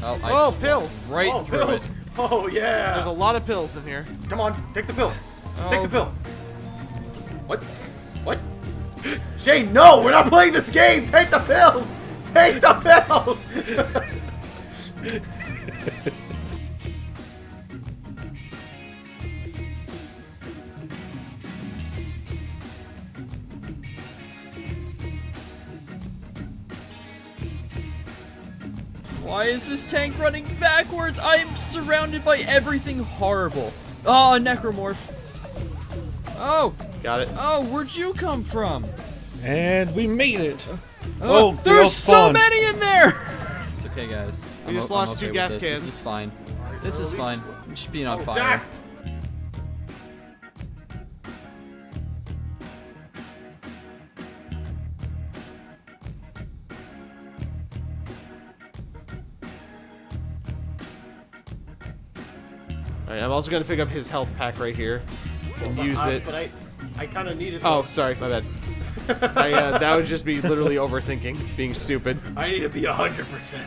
Oh, oh, pills. Right through pills. it. Oh, yeah. There's a lot of pills in here. Come on, take the pill. Take the pill. What? What? Shane, no, we're not playing this game. Take the pills. Take the pills. Why is this tank running backwards? I am surrounded by everything horrible. Oh, a necromorph. Oh. Got it. Oh, where'd you come from? And we made it. Oh, they all there's so spawned. many in there. It's okay, guys. We just lost okay 2 with gas this. cans. This is fine. This is fine. I'm just being on fire. Zach. Alright, I'm also gonna pick up his health pack right here and use it. But I kind of needed. Oh, sorry, my bad. That would just be literally overthinking, being stupid. I need to be 100%.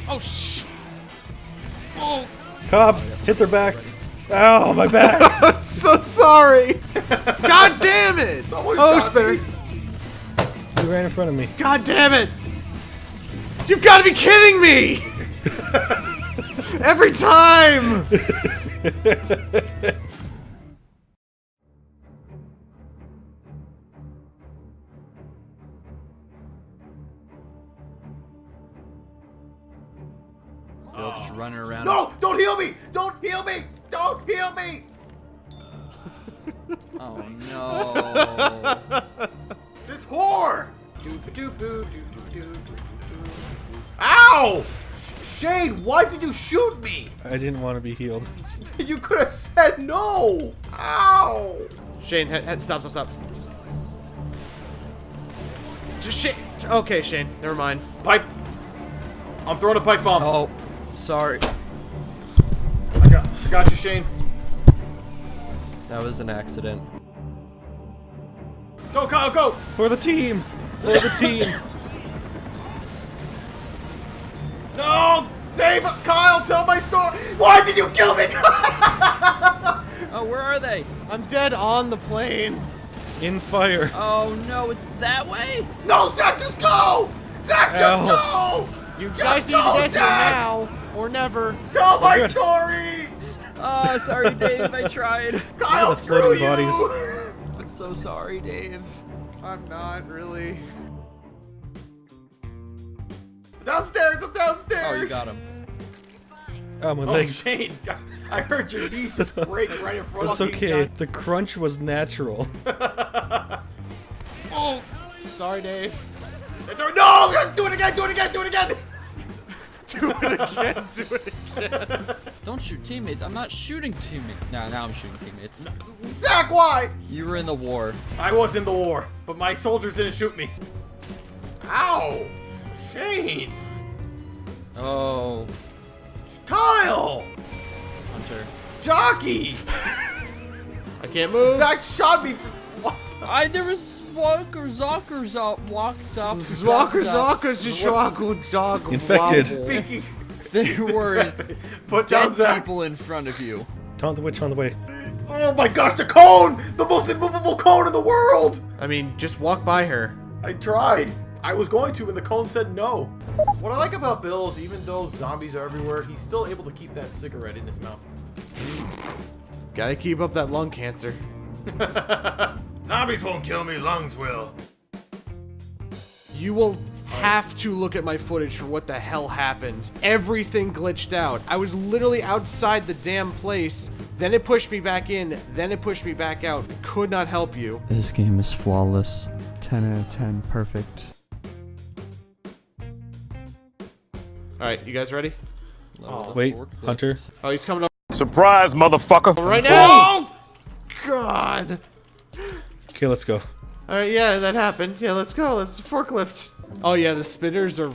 Oh, oh, Cops, hit their backs. Ow, my back. I'm so sorry. God damn it. Oh, spinner. You ran in front of me. God damn it. You've got to be kidding me. Every time. Bill just running around. No! Don't heal me! Don't heal me! Don't heal me! Oh no. This whore! Ow! Shane, why did you shoot me? I didn't want to be healed. You could have said no! Ow! Shane, stop. Just Shane. Okay, Shane, never mind. Pipe. I'm throwing a pipe bomb. Oh, sorry. I got you, Shane. That was an accident. Go, Kyle, go! For the team. For the team. No! Save Kyle! Tell my story! Why did you kill me, Kyle? Oh, where are they? I'm dead on the plane. In fire. Oh no, it's that way? No, Zach, just go! Zach, just go! You Just guys need to go, get here Zach! now or never. Tell my good. story! Oh, sorry, Dave. I tried. Kyle, the screw floating you! bodies. I'm so sorry, Dave. I'm not really. Downstairs, I'm downstairs! Oh, you got him. Oh, my Oh, legs. Shane, I heard your knees just break right in front That's of me. okay. The crunch was natural. Oh, sorry, Dave. No! Do it again! Do it again! Do it again! Do it again. Do it again. Don't shoot teammates. I'm not shooting teammates. Now I'm shooting teammates. Zach, why? You were in the war. I was in the war, but my soldiers didn't shoot me. Ow! Shane! Oh, Kyle! Hunter. Jockey! I can't move. Zach shot me for what? There was Zockers walked up. Infected. Speaking. There were Put down 10 Zach. people in front of you. Taunt the witch on the way. Oh my gosh, the cone! The most immovable cone in the world! I mean, just walk by her. I tried. I was going to, and the cone said no. What I like about Bill is even though zombies are everywhere, he's still able to keep that cigarette in his mouth. Gotta keep up that lung cancer. Zombies won't kill me, lungs will. You will have to look at my footage for what the hell happened. Everything glitched out. I was literally outside the damn place. Then then it pushed me back in, then it pushed me back out. I could not help you. This game is flawless. 10 out of 10, perfect. Alright, you guys ready? Wait, Hunter. Oh, he's coming up Surprise, motherfucker! right now! Oh! God! Okay, let's go. Alright, yeah, that happened. Yeah, let's go. Let's forklift. Oh yeah, the spinners are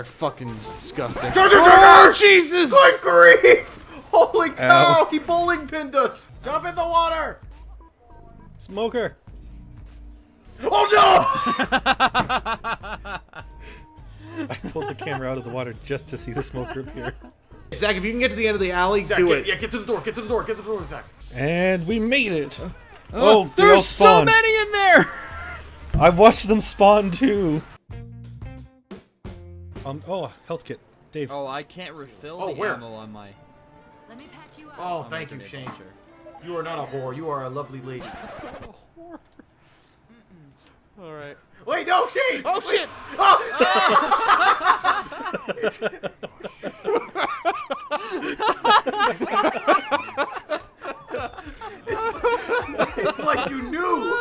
fucking disgusting. Charger, Oh, charger! Jesus! Good grief! Holy cow! Ow. He bowling pinned us! Jump in the water! Smoker. Oh no! I pulled the camera out of the water just to see the smoker appear. Zach, if you can get to the end of the alley, Zach, do get, it. yeah, get to the door, get to the door, get to the door, Zach. And we made it. Oh, they all There's so spawned. many in there! I watched them spawn too. Oh, health kit. Dave. Oh, I can't refill Oh, the where? ammo on my... Let me patch you up. Oh, on my thank you, grenade Shane. launcher. You are not a whore, you are a lovely lady. Alright. Wait, no, Shane! Oh shit! Oh, it's like you knew!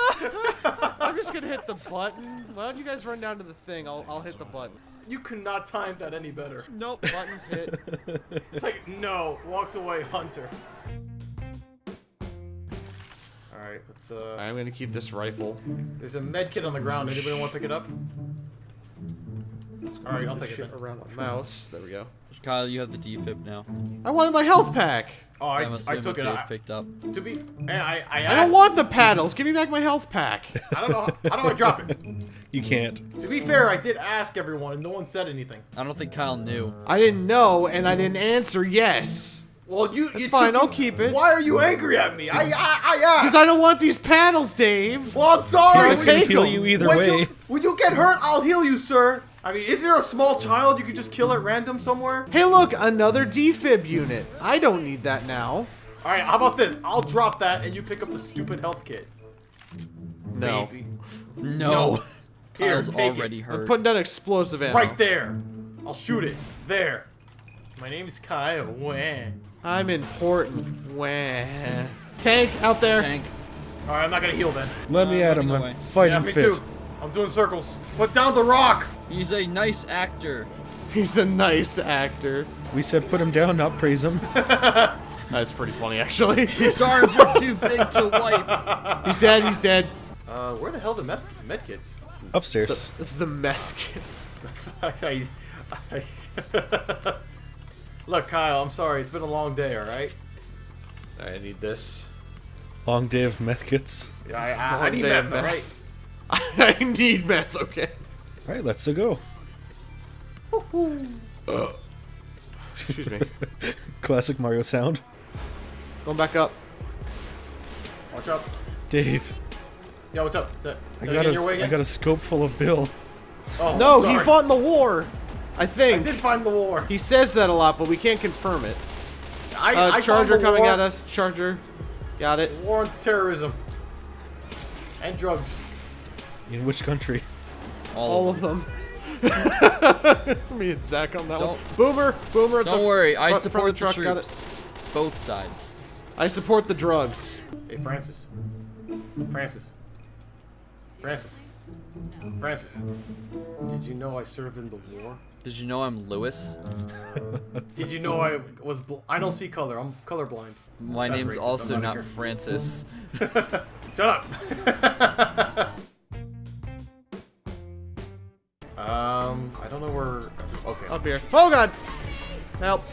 I'm just gonna hit the button. Why don't you guys run down to the thing? I'll hit the button. You could not time that any better. Nope. Buttons hit. It's like, no, walks away, Hunter. Alright, let's, I'm gonna keep this rifle. there's a med kit on the ground. Anybody want to pick it up? Alright, I'll take it Shit then. around my mouse. There we go. Kyle, you have the defib now. I wanted my health pack. Oh, That must I have took been it. what Dave picked up. To be, I I asked, don't want the paddles. Give me back my health pack. I don't know, how do I drop it? You can't. To be fair, I did ask everyone and no one said anything. I don't think Kyle knew. I didn't know, and I didn't answer yes. Well, you fine, took- I'll keep it. Why are you angry at me? I Because asked. I don't want these paddles, Dave. Well, I'm sorry. I People can take heal them. you either when way. when you get hurt, I'll heal you, sir. I mean, is there a small child you could just kill at random somewhere? Hey, look, another defib unit. I don't need that now. All right, how about this? I'll drop that and you pick up the stupid health kit. No. Baby. No. Here, Kyle's take already it. I'm hurt. putting down explosive ammo. Right there. I'll shoot it. There. My name's Kyle. Wah. I'm important. Wah. Tank out there. Tank. All right, I'm not gonna heal then. Let me at let him. me go I'm away. Yeah, fighting me fit. too. I'm doing circles. Put down the rock. He's a nice actor. He's a nice actor. We said put him down, not praise him. That's pretty funny, actually. His arms are too big to wipe. He's dead. He's dead. Where the hell the med kits? Upstairs. The meth kits. Look, Kyle, I'm sorry. It's been a long day, all right? I need this. Long day of meth kits. Yeah, I Long need day of meth, all right? I need meth, okay. Alright, let's go. Excuse me. Classic Mario sound. Going back up. Watch out. Dave, Yeah, what's up? Did I I got, get in your way I again? got a scope full of Bill. Oh, No, I'm he sorry. fought in the war. I I think. did find the war. He says that a lot, but we can't confirm it. I found Charger the coming war. at us. Charger. Got it. War on terrorism. And drugs. In which country? All of them. Me and Zach on that one. Don't- Boomer. Boomer at the Don't worry, I front support of the truck. Got troops. it. Both sides. I support the drugs. Hey, Francis. Francis. Francis. Francis. Did you know I served in the war? Did you know I'm Lewis? Did you know I was I don't see color. I'm colorblind. My That's name's racist, also I'm not here. Francis. Shut up. I don't know where. Okay. Up here. Oh god. Help.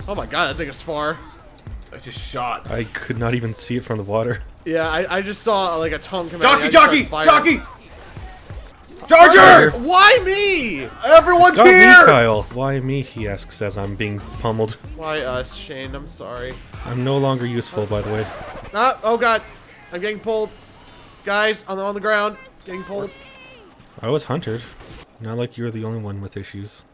Oh my god, that thing is far. I just shot. I could not even see it from the water. Yeah, I just saw like a tongue come out. Jockey, jockey, jockey! Charger! Why me? Everyone's Got me, here! Kyle. Why me? He asks as I'm being pummeled. Why us, Shane? I'm sorry. I'm no longer useful, by the way. Ah, oh god. I'm getting pulled. Guys, I'm on the ground. Getting pulled. I was hunted. Not like you're the only one with issues.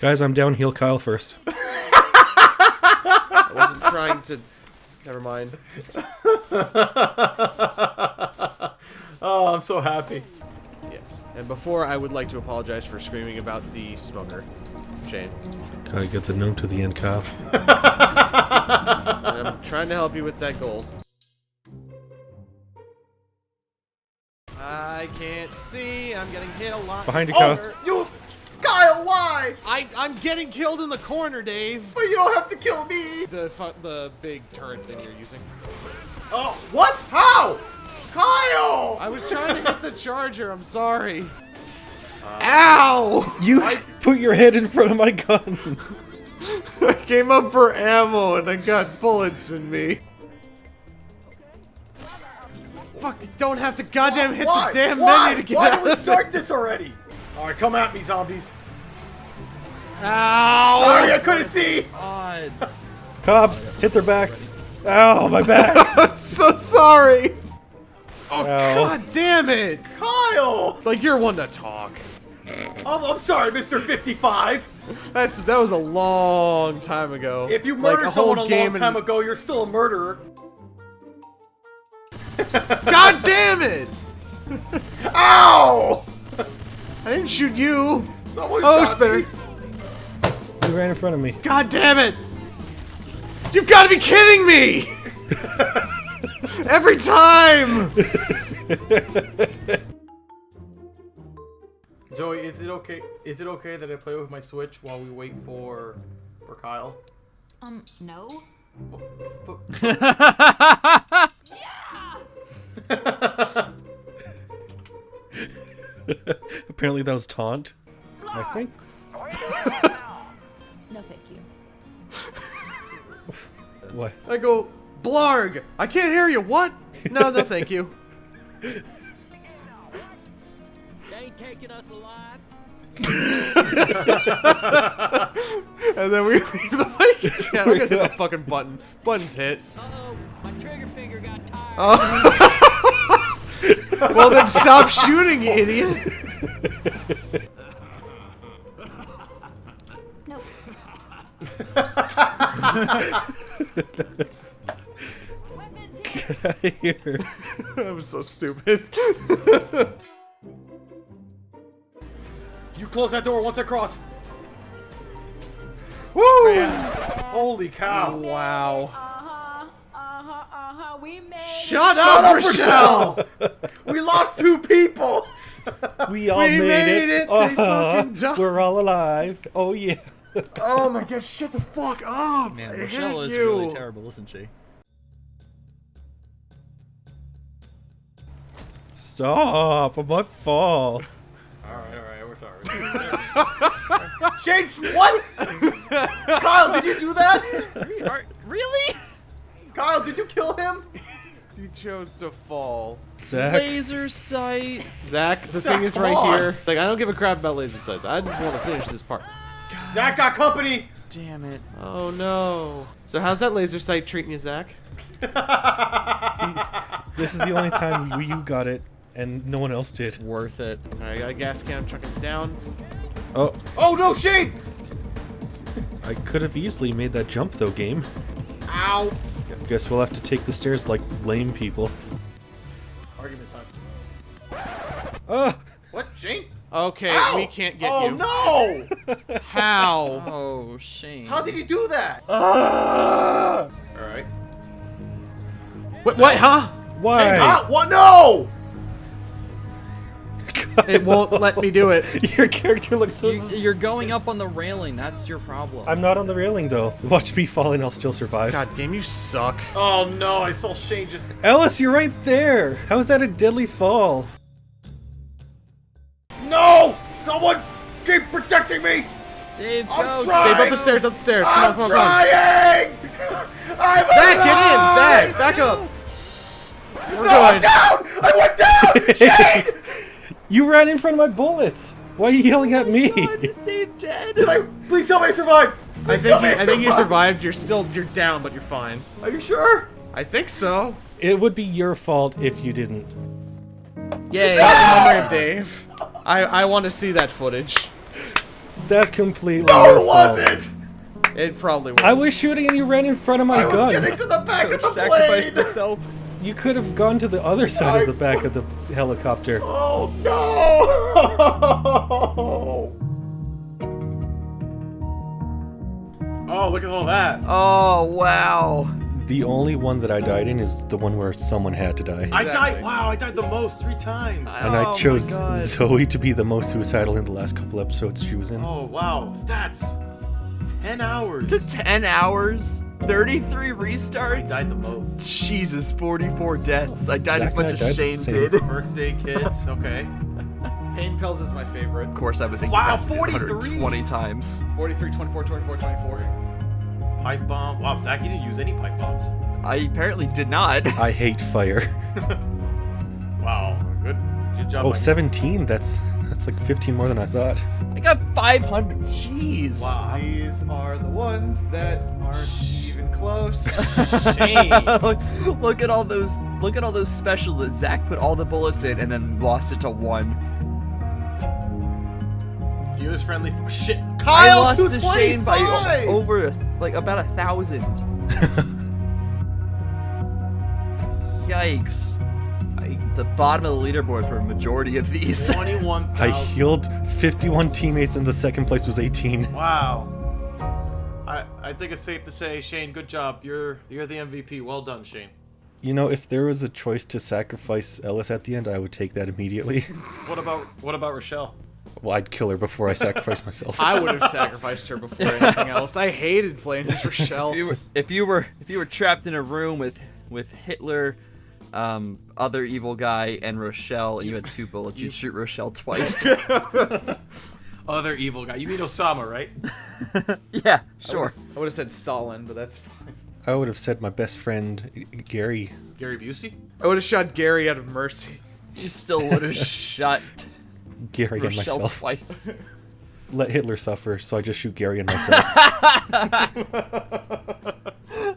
Guys, I'm down. Heal Kyle first. I wasn't trying to. Never mind. Oh, I'm so happy. And before, I would like to apologize for screaming about the smoker, Shane. Gotta get the note to the end calf. And I'm trying to help you with that goal. I can't see. I'm getting hit a lot. Behind you, Kyle. You, Kyle, why? I'm getting killed in the corner, Dave. But you don't have to kill me. The big turret thing you're using. Oh, what? How? Kyle! I was trying to hit the charger. I'm sorry. Ow! You put your head in front of my gun. I came up for ammo and I got bullets in me. Fuck, you don't have to goddamn hit Why? the damn Why? menu to get Why out did we of start this already? Alright, come at me, zombies. Ow! Sorry, I couldn't see. Odds. Cops, hit their backs. Ow, my back. I'm so sorry! Oh, Ow. god damn it! Kyle! Like, you're one to talk. I'm sorry, Mr. 55. That was a long time ago. If you Like, murdered a someone a whole long game time ago, you're still a murderer. God damn it! Ow! I didn't shoot you. Someone Oh, shot Spinner. me. You ran in front of me. God damn it! You've got to be kidding me! Every time! Zoe, is it okay? Is it okay that I play with my Switch while we wait for Kyle? No. Apparently that was taunt. I think. No, thank you. What? I go, Blarg! I can't hear you, what? No, thank you. They ain't taking us alive. And then we leave the mic again. I'm gonna hit the fucking button. Button's hit. Uh-oh, my trigger finger got tired. Well, then stop shooting, you idiot. Nope. Weapons here. Get out of here. That was so stupid. You close that door once I cross. Woo! Holy cow! Wow. We made Shut up, Rochelle! We lost 2 people. We all We made it. They Uh-huh. fucking died. We're all alive. Oh yeah. Oh my god, shut the fuck up! Man, I Rochelle hate is you. really terrible, isn't she? Stop! I'm not fall. Alright, we're sorry. Shane, what? Kyle, did you do that? Really? Kyle, did you kill him? You chose to fall. Zach. Laser sight. Zach, the Zach, thing is come right on. here. Like, I don't give a crap about laser sights. I just want to finish this part. Zach got company. Damn it. Oh no. So how's that laser sight treating you, Zach? This is the only time you got it, and no one else did. Worth it. Alright, I got a gas can, chucking it down. Oh, Oh no, Shane! I could have easily made that jump though, game. Ow! Guess we'll have to take the stairs like lame people. Argument time. Oh, What, Shane? Okay, Ow! we can't get oh, you. no! How? Oh, shame. How did you do that? Ah! Alright. What, huh? why? Ah, what? No! It won't let me do it. Your character looks so. You're going up on the railing. That's your problem. I'm not on the railing though. Watch me fall and I'll still survive. God, game, you suck. Oh no, I saw Shane just... Ellis, you're right there. How is that a deadly fall? No! Someone keep protecting me! Dave, I'm go. trying! Dave, up the stairs, up the stairs. Come I'm on, come on, come on. trying! I'm Zach, get in! alive! Zach, back up! We're No, I'm going. down! I went down! Shane! You ran in front of my bullets. Why are you yelling at me? Is Dave dead? Please tell me I survived! I Please tell think, me you survived. You're down, but you're fine. Are you sure? I think so. It would be your fault if you didn't. Yay. Memory of Dave. I want to see that footage. That's completely No, your it fault. wasn't! It probably was. I was shooting and you ran in front of my I was gun. getting to the back of the Sacrificed plane! myself. You could have gone to the other side of the back of the helicopter. Oh no! Oh, look at all that. Oh, wow. The only one that I died in is the one where someone had to die. I died. Wow, I died the most 3 times. And Oh I my chose God. Zoe to be the most suicidal in the last couple episodes she was in. Oh wow, stats. 10 hours. To 10 hours, 33 restarts. I died the most. Jesus, 44 deaths. I died Zach as much and I as died Shane the same. did. First aid kits. Okay. Pain pills is my favorite. Of course, I was Wow, incapacitated 43? 120 times. 43, 24, 24, 24. Pipe bomb. Wow, Zach, you didn't use any pipe bombs. I apparently did not. I hate fire. Wow, good job. Oh, Mike. 17? That's like 15 more than I thought. I got 500. Jeez. Wow. These are the ones that aren't even close. Shame. Look at all those. Look at all those special that Zach put all the bullets in and then lost it to 1. Viewers friendly. Shit. I Kyle, lost to Shane by 225. over like about 1,000. Yikes. The bottom of the leaderboard for a majority of these. 21,000. I healed 51 teammates and the second place was 18. Wow. I think it's safe to say, Shane, good job. You're the MVP. Well done, Shane. You know, if there was a choice to sacrifice Ellis at the end, I would take that immediately. What about Rochelle? Well, I'd kill her before I sacrifice myself. I would have sacrificed her before anything else. I hated playing as Rochelle. If you were trapped in a room with Hitler, other evil guy, and Rochelle, and you had 2 bullets, you'd shoot Rochelle twice. Other evil guy. You mean Osama, right? Yeah, sure. I would have said Stalin, but that's fine. I would have said my best friend, Gary. Gary Busey? I would have shot Gary out of mercy. You still would have shot Gary and Rochelle myself. twice. Let Hitler suffer, so I just shoot Gary and myself.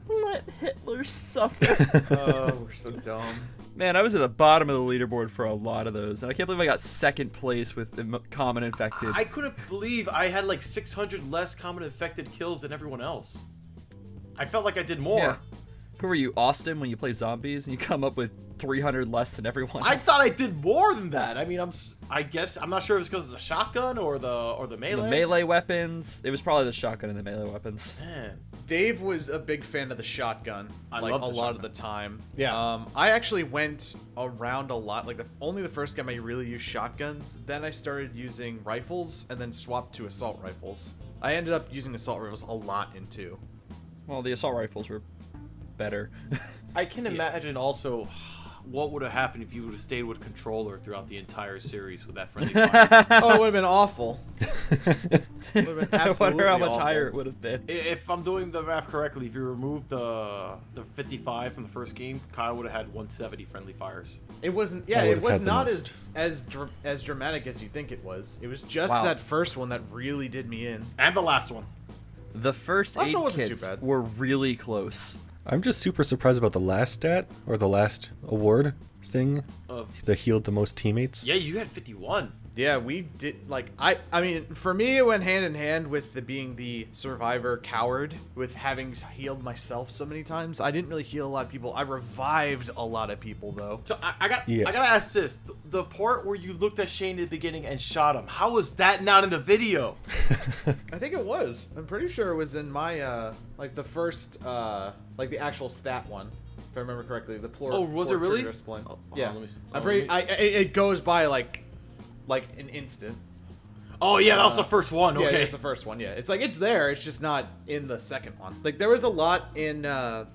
Let Hitler suffer. Oh, we're so dumb. Man, I was at the bottom of the leaderboard for a lot of those, and I can't believe I got 2nd place with common infected. I couldn't believe I had like 600 less common infected kills than everyone else. I felt like I did more. Yeah. Who are you, Austin, when you play zombies and you come up with 300 less than everyone else? I thought I did more than that. I mean, I guess I'm not sure if it's because of the shotgun or the melee. The melee weapons. It was probably the shotgun and the melee weapons. Man. Dave was a big fan of the shotgun, I like love a the lot shotgun. of the time. Yeah. I actually went around a lot. Like only the first game I really used shotguns. Then I started using rifles, and then swapped to assault rifles. I ended up using assault rifles a lot in 2. Well, the assault rifles were better. I can imagine also what would have happened if you would have stayed with controller throughout the entire series with that friendly fire. Oh, it would have been awful. It would have been I absolutely wonder how much awful. higher it would have been. If I'm doing the math correctly, if you remove the 55 from the first game, Kyle would have had 170 friendly fires. It wasn't. I Yeah, would it have was had the not most. as dramatic as you think it was. It was just Wow. that first one that really did me in. And the last one. The first Last 8 one wasn't too kits bad. were really close. I'm just super surprised about the last stat, or the last award thing, Of that healed the most teammates. yeah, you had 51. Yeah, we did. Like I mean, for me, it went hand in hand with being the survivor coward, with having healed myself so many times. I didn't really heal a lot of people. I revived a lot of people though. So I Yeah. gotta ask this: the part where you looked at Shane at the beginning and shot him, how was that not in the video? I think it was. I'm pretty sure it was in my like the first like the actual stat one. If I remember correctly, the Oh, was it really? Yeah, let me see. I'm Oh, pretty. let me It goes by like an instant. Oh yeah, that was the first one. Yeah, Okay. it's the first one. Yeah, it's like it's there. It's just not in the second one. Like there was a lot in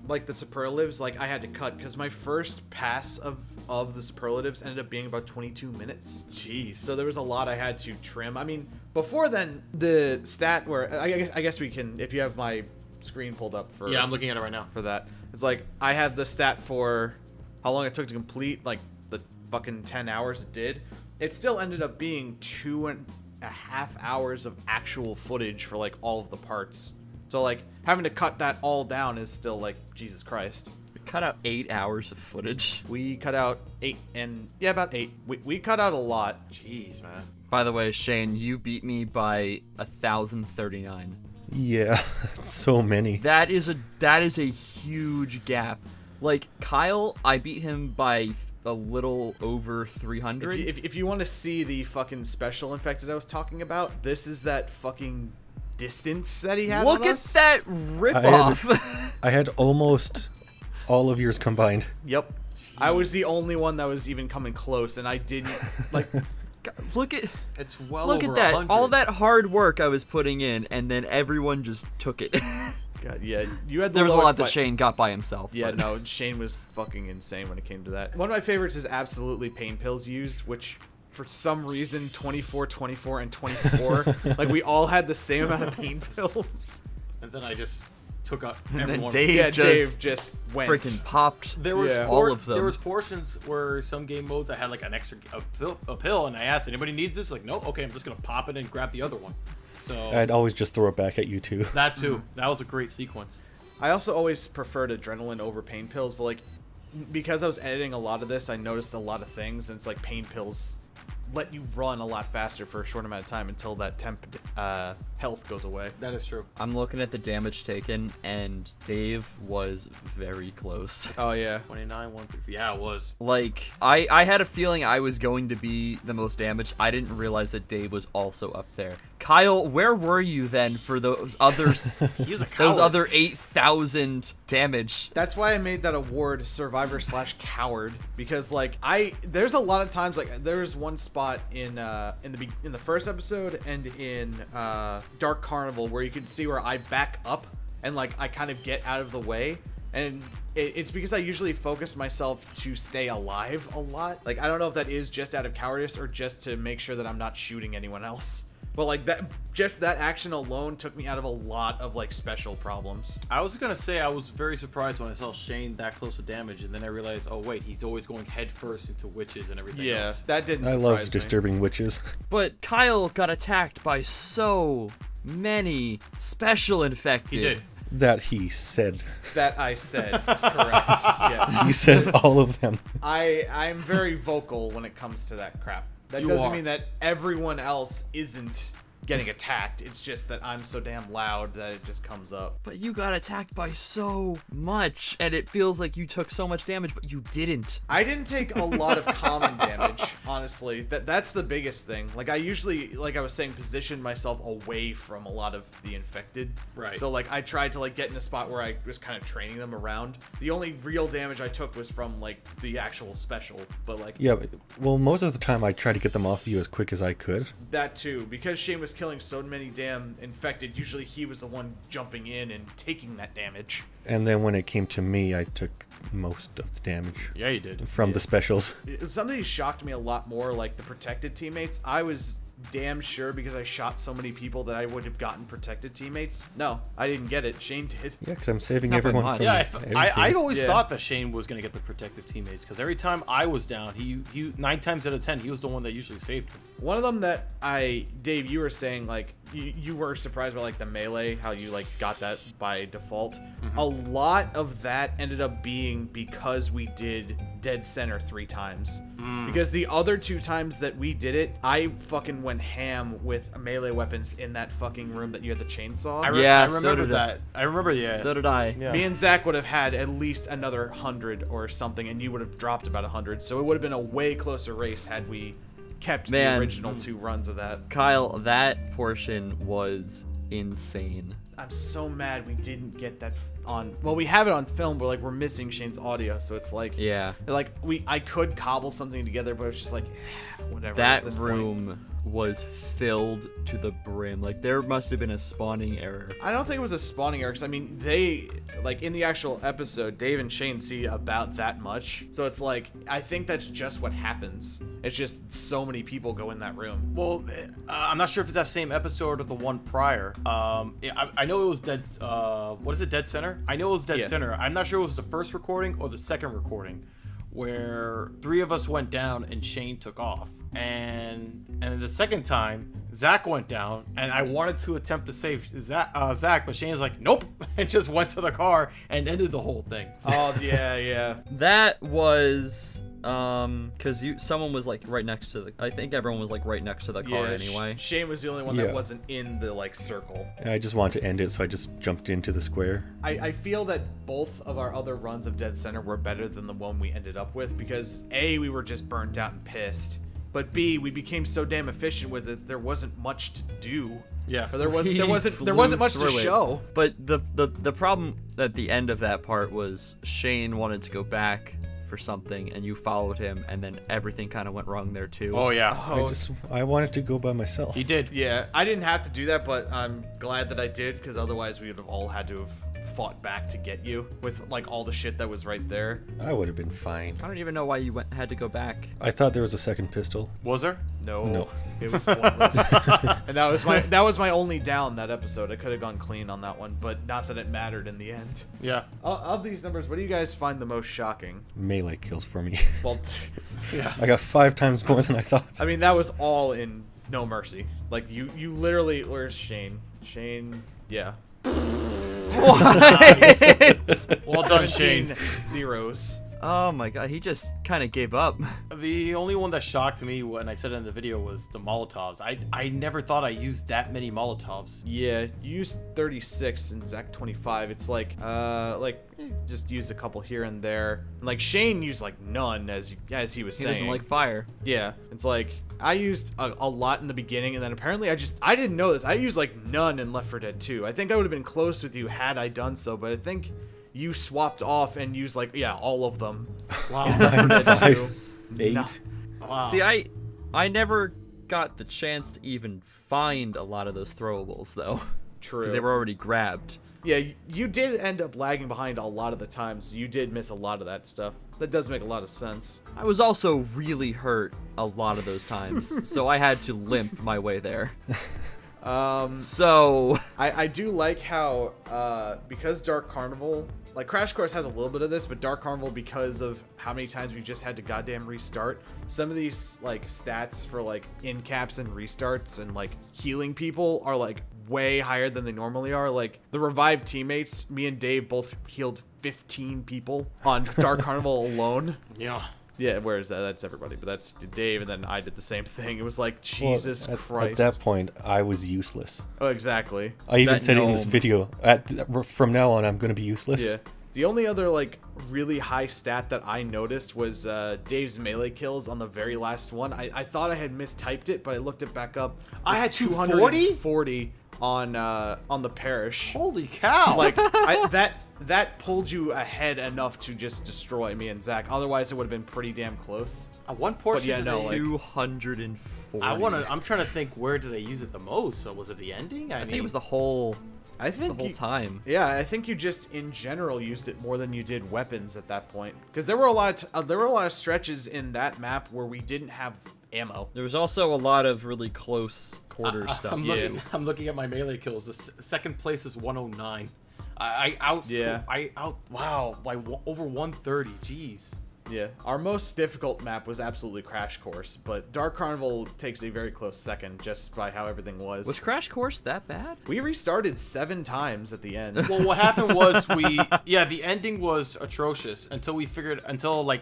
like the superlatives. Like I had to cut because my first pass of the superlatives ended up being about 22 minutes. Jeez. So there was a lot I had to trim. I mean, before then, the stat where I guess we can, if you have my screen pulled up for Yeah, I'm looking at it right now. for that. It's like I have the stat for how long it took to complete like the fucking 10 hours it did. It still ended up being 2.5 hours of actual footage for like all of the parts. So like having to cut that all down is still like Jesus Christ. We cut out 8 hours of footage. We cut out 8 and yeah, about 8. We cut out a lot. Jeez, man. By the way, Shane, you beat me by 1,039. Yeah, so many. That is a huge gap. Like, Kyle, I beat him by a little over 300. If you want to see the fucking special infected I was talking about, this is that fucking distance that he had Look on at us. that ripoff. I had almost all of yours combined. Yep. I was the only one that was even coming close, and I didn't, like... Look at It's well look over at that. 100. All that hard work I was putting in, and then everyone just took it. God, yeah, you had the There was a lowest lot that fight- Shane got by himself. Yeah, but- no, Shane was fucking insane when it came to that. One of my favorites is absolutely pain pills used, which for some reason 24, 24, and 24, like we all had the same amount of pain pills. And then I just took up And then everyone. Dave Yeah, just Dave just went. freaking popped. There was Yeah. all of them. There was portions where some game modes I had like an extra a pill, and I asked anybody needs this. Like, nope. Okay, I'm just gonna pop it and grab the other one. So I'd always just throw it back at you too. that too. That was a great sequence. I also always preferred adrenaline over pain pills, but like because I was editing a lot of this, I noticed a lot of things, and it's like pain pills let you run a lot faster for a short amount of time until that health goes away. That is true. I'm looking at the damage taken, and Dave was very close. Oh yeah. 29, 150. Yeah, it was. Like, I had a feeling I was going to be the most damaged. I didn't realize that Dave was also up there. Kyle, where were you then for those others? He's a those coward. other 8,000 damage. That's why I made that award survivor/coward, because like there's a lot of times, like there's one spot in the first episode and in Dark Carnival where you can see where I back up and like I kind of get out of the way, and it's because I usually focus myself to stay alive a lot. Like I don't know if that is just out of cowardice or just to make sure that I'm not shooting anyone else. But like just that action alone took me out of a lot of like special problems. I was gonna say I was very surprised when I saw Shane that close to damage, and then I realized, oh wait, he's always going head first into witches and everything Yeah, else. that didn't. I surprise love me. disturbing witches. But Kyle got attacked by so many special infected. He did. That he said. That I said. Correct. Yes. He says all of them. I'm very vocal when it comes to that crap. That You doesn't are. mean that everyone else isn't getting attacked. It's just that I'm so damn loud that it just comes up. But you got attacked by so much, and it feels like you took so much damage, but you didn't. I didn't take a lot of common damage, honestly. That's the biggest thing. Like I usually, like I was saying, position myself away from a lot of the infected. Right. So like I tried to like get in a spot where I was kind of training them around. The only real damage I took was from like the actual special, but like Yeah, well, most of the time I try to get them off you as quick as I could. that too, because Shane was killing so many damn infected. Usually he was the one jumping in and taking that damage. And then when it came to me, I took most of the damage Yeah, you did. from the specials. Something that shocked me a lot more, like the protected teammates. I was damn sure because I shot so many people that I would have gotten protected teammates. No, I didn't get it. Shane did. Yeah, because I'm saving Not by everyone much. from Yeah, everything. I always Yeah. thought that Shane was gonna get the protective teammates because every time I was down, he 9 times out of 10 he was the one that usually saved him. One of them that Dave, you were saying like you were surprised by like the melee, how you like got that by default. A lot of that ended up being because we did dead center 3 times. Because the other 2 times that we did it, I fucking went ham with melee weapons in that fucking room that you had the chainsaw. Yeah, I so remember did I. that. I remember, yeah. So did I. Yeah. Me and Zach would have had at least another 100 or something, and you would have dropped about 100. So it would have been a way closer race had we kept Man. the original 2 runs of that. Kyle, that portion was insane. I'm so mad we didn't get that on. Well, we have it on film, but like we're missing Shane's audio, so it's like Yeah. like I could cobble something together, but it's just like whatever. at That this point. room was filled to the brim. Like, there must have been a spawning error. I don't think it was a spawning error, because I mean they like in the actual episode, Dave and Shane see about that much, so it's like I think that's just what happens. It's just so many people go in that room. Well, I'm not sure if it's that same episode or the one prior. I know it was Dead. What is it? Dead Center. I know it was Dead Yeah. Center. I'm not sure it was the first recording or the second recording, where 3 of us went down and Shane took off. And the second time, Zach went down, and I wanted to attempt to save Zach, but Shane's like, nope, and just went to the car and ended the whole thing. Oh yeah, yeah. That was Cause someone was like right next to the. I think everyone was like right next to the car anyway. Shane was the only one that wasn't in the like circle. I just wanted to end it, so I just jumped into the square. I feel that both of our other runs of Dead Center were better than the one we ended up with because A, we were just burnt out and pissed, but B, we became so damn efficient with it there wasn't much to do. Yeah. Or there wasn't much to show. But the problem at the end of that part was Shane wanted to go back for something and you followed him and then everything kind of went wrong there too. Oh yeah. I wanted to go by myself. He did. Yeah, I didn't have to do that, but I'm glad that I did because otherwise we would have all had to have fought back to get you with like all the shit that was right there. I would have been fine. I don't even know why you had to go back. I thought there was a second pistol. Was there? No. It was pointless. And that was my only down that episode. I could have gone clean on that one, but not that it mattered in the end. Yeah. Of these numbers, what do you guys find the most shocking? Melee kills for me. Well, Yeah. I got 5 times more than I thought. I mean, that was all in No Mercy. Like, you literally... Where's Shane? Shane... Yeah. Well done, 17 Shane. zeros. Oh my god, he just kind of gave up. The only one that shocked me when I said it in the video was the Molotovs. I never thought I used that many Molotovs. Yeah, you used 36 and Zach 25. It's like just use a couple here and there. And like Shane used like none, as he was He saying. doesn't like fire. Yeah, it's like I used a lot in the beginning, and then apparently I didn't know this. I used like none in Left 4 Dead 2. I think I would have been close with you had I done so, but I think you swapped off and used like all of them. Wow. 5, 8. No. Wow. See, I never got the chance to even find a lot of those throwables though. True. Because they were already grabbed. Yeah, you did end up lagging behind a lot of the times. You did miss a lot of that stuff. That does make a lot of sense. I was also really hurt a lot of those times, so I had to limp my way there. So I do like how because Dark Carnival, like Crash Course has a little bit of this, but Dark Carnival, because of how many times we just had to goddamn restart, some of these like stats for like in caps and restarts and like healing people are like way higher than they normally are. Like the revived teammates, me and Dave both healed 15 people on Dark Carnival alone. Yeah. Yeah, where is that? That's everybody, but that's Dave, and then I did the same thing. It was like, Jesus Christ. At that point, I was useless. Oh, exactly. I even That said it in this gnome. video. From now on, I'm going to be useless. Yeah. The only other like really high stat that I noticed was Dave's melee kills on the very last one. I thought I had mistyped it, but I looked it back up. I had 240 on the parish. Holy cow. Like that pulled you ahead enough to just destroy me and Zach. Otherwise, it would have been pretty damn close. One portion yeah, of no, the- like- 240. I'm trying to think, where did I use it the most? So was it the ending? I think it was the whole I think the whole time. Yeah, I think you just in general used it more than you did weapons at that point. Because there were a lot of stretches in that map where we didn't have ammo. There was also a lot of really close quarter stuff. I'm looking at my melee kills. The second place is 109. Wow, by over 130. Jeez. Yeah, our most difficult map was absolutely Crash Course, but Dark Carnival takes a very close second just by how everything was. Was Crash Course that bad? We restarted 7 times at the end. Well, what happened was the ending was atrocious until we finally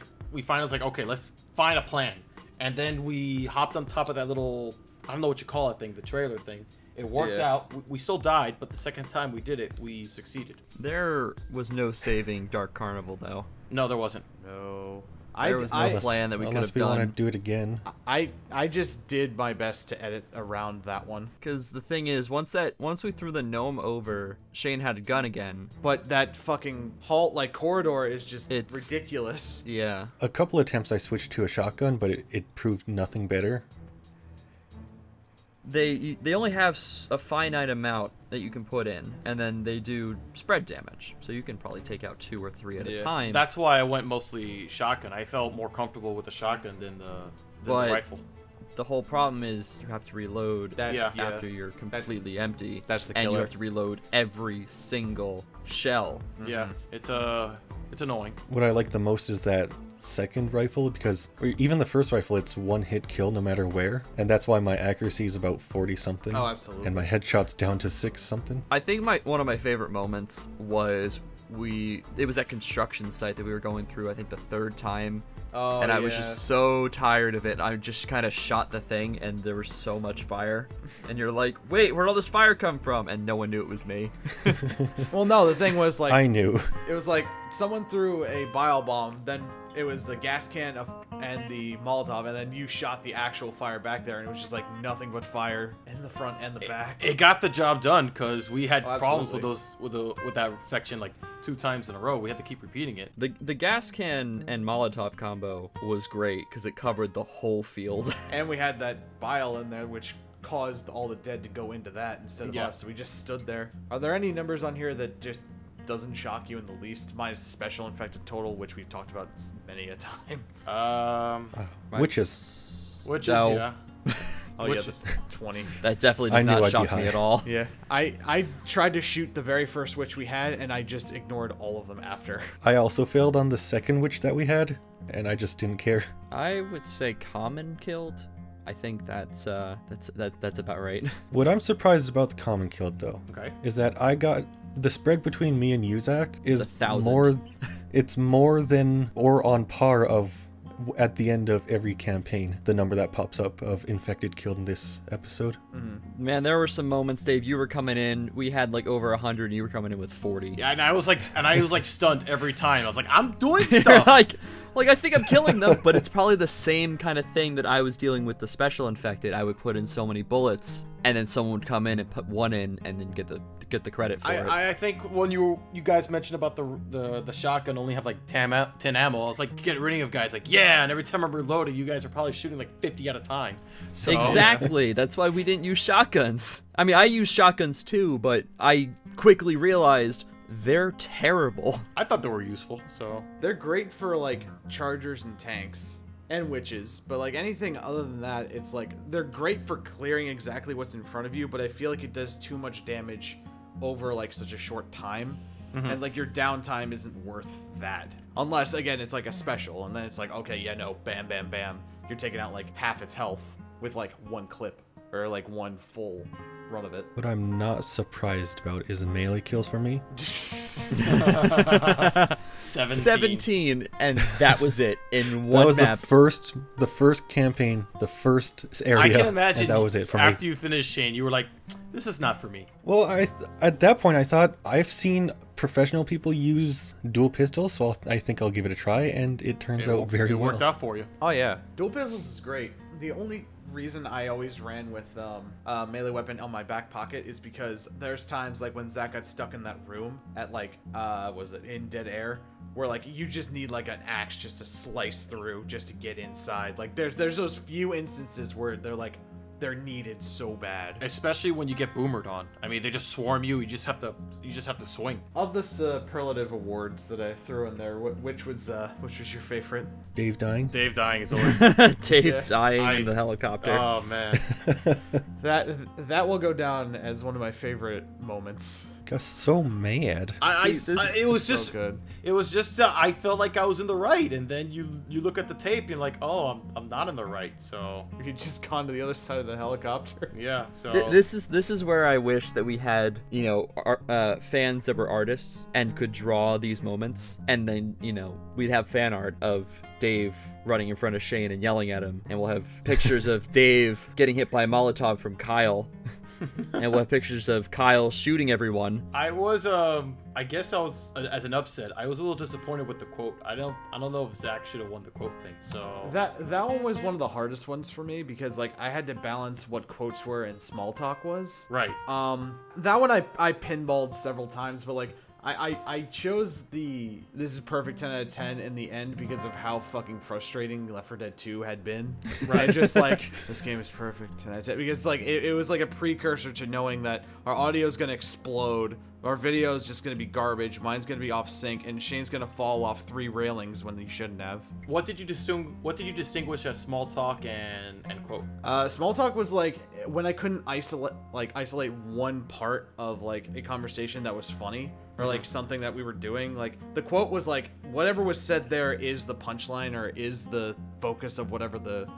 was like, okay, let's find a plan. And then we hopped on top of that little, I don't know what you call it thing, the trailer thing. It worked out. We still died, but the second time we did it, we succeeded. There was no saving Dark Carnival though. No, there wasn't. No. There was no plan that we could Unless have we want to done. do it again. I just did my best to edit around that one. Because the thing is, once we threw the gnome over, Shane had a gun again. But that fucking corridor is just It's- ridiculous. Yeah. A couple attempts I switched to a shotgun, but it proved nothing better. They only have a finite amount that you can put in, and then they do spread damage. So you can probably take out 2 or 3 at a time. That's why I went mostly shotgun. I felt more comfortable with the shotgun than the rifle. The whole problem is you have to reload That's- after you're completely empty. that's the and you killer. have to reload every single shell. Yeah, it's annoying. What I like the most is that second rifle, because or even the first rifle, it's one hit kill no matter where, and that's why my accuracy is about 40 something. Oh, absolutely. And my headshot's down to 6 something. I think one of my favorite moments was it was that construction site that we were going through, I think the 3rd time. Oh, and I was yeah. just so tired of it. I just kind of shot the thing, and there was so much fire. And you're like, wait, where'd all this fire come from? And no one knew it was me. Well, no, the thing was like I knew. it was like someone threw a bile bomb, then it was the gas can and the Molotov, and then you shot the actual fire back there, and it was just like nothing but fire in the front and the back. It got the job done because we had Oh, problems with absolutely. with that section like 2 times in a row. We had to keep repeating it. The gas can and Molotov combo was great because it covered the whole field. And we had that bile in there, which caused all the dead to go into that instead of Yeah. us. So we just stood there. Are there any numbers on here that just doesn't shock you in the least? Minus special infected total, which we've talked about many a time. Witches. Which No. is yeah. Oh Which- yeah, the 20. That definitely I does knew not I'd be shock me high. at all. Yeah, I tried to shoot the very first witch we had, and I just ignored all of them after. I also failed on the second witch that we had, and I just didn't care. I would say common killed. I think that's about right. What I'm surprised about the common killed though Okay. is that I got the spread between me and you, Zach, is 1,000. more. It's more than or on par of at the end of every campaign, the number that pops up of infected killed in this episode. Man, there were some moments, Dave. You were coming in. We had like over 100, and you were coming in with 40. Yeah, and I was like stunned every time. I was like, I'm doing You're stuff. like I think I'm killing them, but it's probably the same kind of thing that I was dealing with the special infected. I would put in so many bullets, and then someone would come in and put one in, and then get the credit for it. I think when you guys mentioned about the shotgun only have like 10 ammo, I was like, get rid of guys. Like, yeah, and every time I'm reloading, you guys are probably shooting like 50 at a time. So Exactly. That's why we didn't use shotguns. I mean, I use shotguns too, but I quickly realized they're terrible. I thought they were useful. So They're great for like chargers and tanks and witches, but like anything other than that, it's like they're great for clearing exactly what's in front of you, but I feel like it does too much damage over like such a short time. And like your downtime isn't worth that. Unless again it's like a special, and then it's like, okay, yeah, no, bam, bam, bam. You're taking out like half its health with like one clip or like one full run of it. What I'm not surprised about is the melee kills for me. 17. And that was it in That one was map. the first campaign, the first area. I can imagine and that was it for me. after you finished, Shane, you were like, this is not for me. Well, at that point I thought I've seen professional people use dual pistols, so I think I'll give it a try, and it turns out very it well. worked out for you. Oh yeah, dual pistols is great. The only reason I always ran with a melee weapon on my back pocket is because there's times like when Zach got stuck in that room at like was it in dead air, where like you just need like an axe just to slice through just to get inside. Like there's those few instances where they're needed so bad. Especially when you get boomered on. I mean, they just swarm you. You just have to swing. Of the superlative awards that I threw in there, which was your favorite? Dave dying. Dave dying is always. Dave Yeah. dying in the helicopter. Oh man. That will go down as one of my favorite moments. Got so mad. It was So just good. It was just I felt like I was in the right, and then you look at the tape and you're like, oh, I'm not in the right. So You just gone to the other side of the helicopter. yeah. So This is where I wish that we had, you know, fans that were artists and could draw these moments, and then, you know, we'd have fan art of Dave running in front of Shane and yelling at him, and we'll have pictures of Dave getting hit by a Molotov from Kyle, and we'll have pictures of Kyle shooting everyone. I was I guess I was as an upset. I was a little disappointed with the quote. I don't know if Zach should have won the quote thing. So That one was one of the hardest ones for me because like I had to balance what quotes were and small talk was. right. That one I pinballed several times, but like I chose this is perfect 10 out of 10 in the end because of how fucking frustrating Left 4 Dead 2 had been. Right. And just like, this game is perfect 10 out of 10 because like it was like a precursor to knowing that our audio is going to explode, our video is just going to be garbage, mine's going to be off sync, and Shane's going to fall off 3 railings when he shouldn't have. What did you distinguish as small talk and quote? Small talk was like when I couldn't isolate one part of like a conversation that was funny or like something that we were doing. Like the quote was like whatever was said there is the punchline or is the focus of whatever the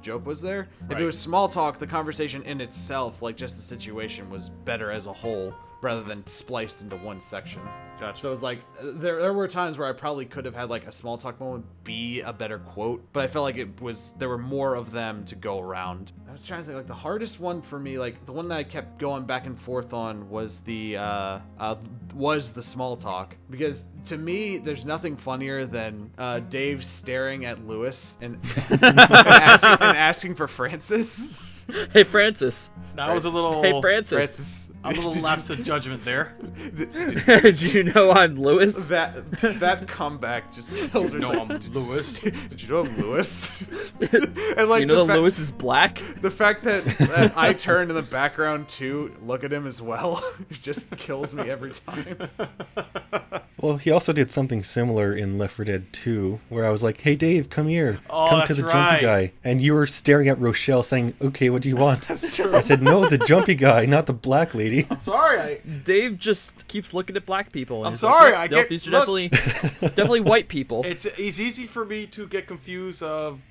joke was there. If it Right. was small talk, the conversation in itself, like just the situation, was better as a whole rather than spliced into one section. Gotcha. So it's like there were times where I probably could have had like a small talk moment be a better quote, but I felt like there were more of them to go around. I was trying to think, like the hardest one for me, like the one that I kept going back and forth on was the small talk, because to me there's nothing funnier than Dave staring at Lewis and asking for Francis. Hey, Francis. That was a little. Hey, Francis. A little lapse of judgment there. Did you know I'm Lewis? That comeback just killed her. No, I'm Lewis. Did you know I'm Lewis? And like You know that Lewis is black? the fact that I turned in the background to look at him as well just kills me every time. Well, he also did something similar in Left 4 Dead 2, where I was like, "Hey, Dave, come here. Oh, come to that's the right. jumpy guy." And you were staring at Rochelle saying, "Okay, what do you want?" That's true. I said, "No, the jumpy guy, not the black lady." Sorry. Dave just keeps looking at black people. And I'm he's sorry, Like, I "Yep, get- these are look." definitely white people. It's easy for me to get confused of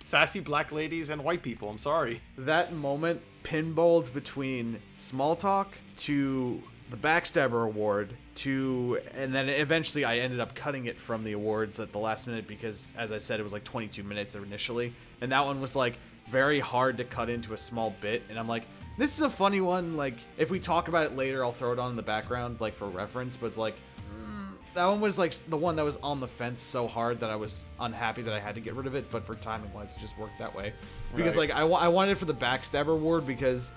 sassy black ladies and white people. I'm sorry. That moment pinballed between small talk to the Backstabber Award and then eventually I ended up cutting it from the awards at the last minute because, as I said, it was like 22 minutes initially, and that one was like very hard to cut into a small bit, and I'm like, this is a funny one, like if we talk about it later I'll throw it on in the background like for reference, but it's like that one was like the one that was on the fence so hard that I was unhappy that I had to get rid of it, but for timing wise it just worked that way because Right. like I wanted it for the Backstabber Award because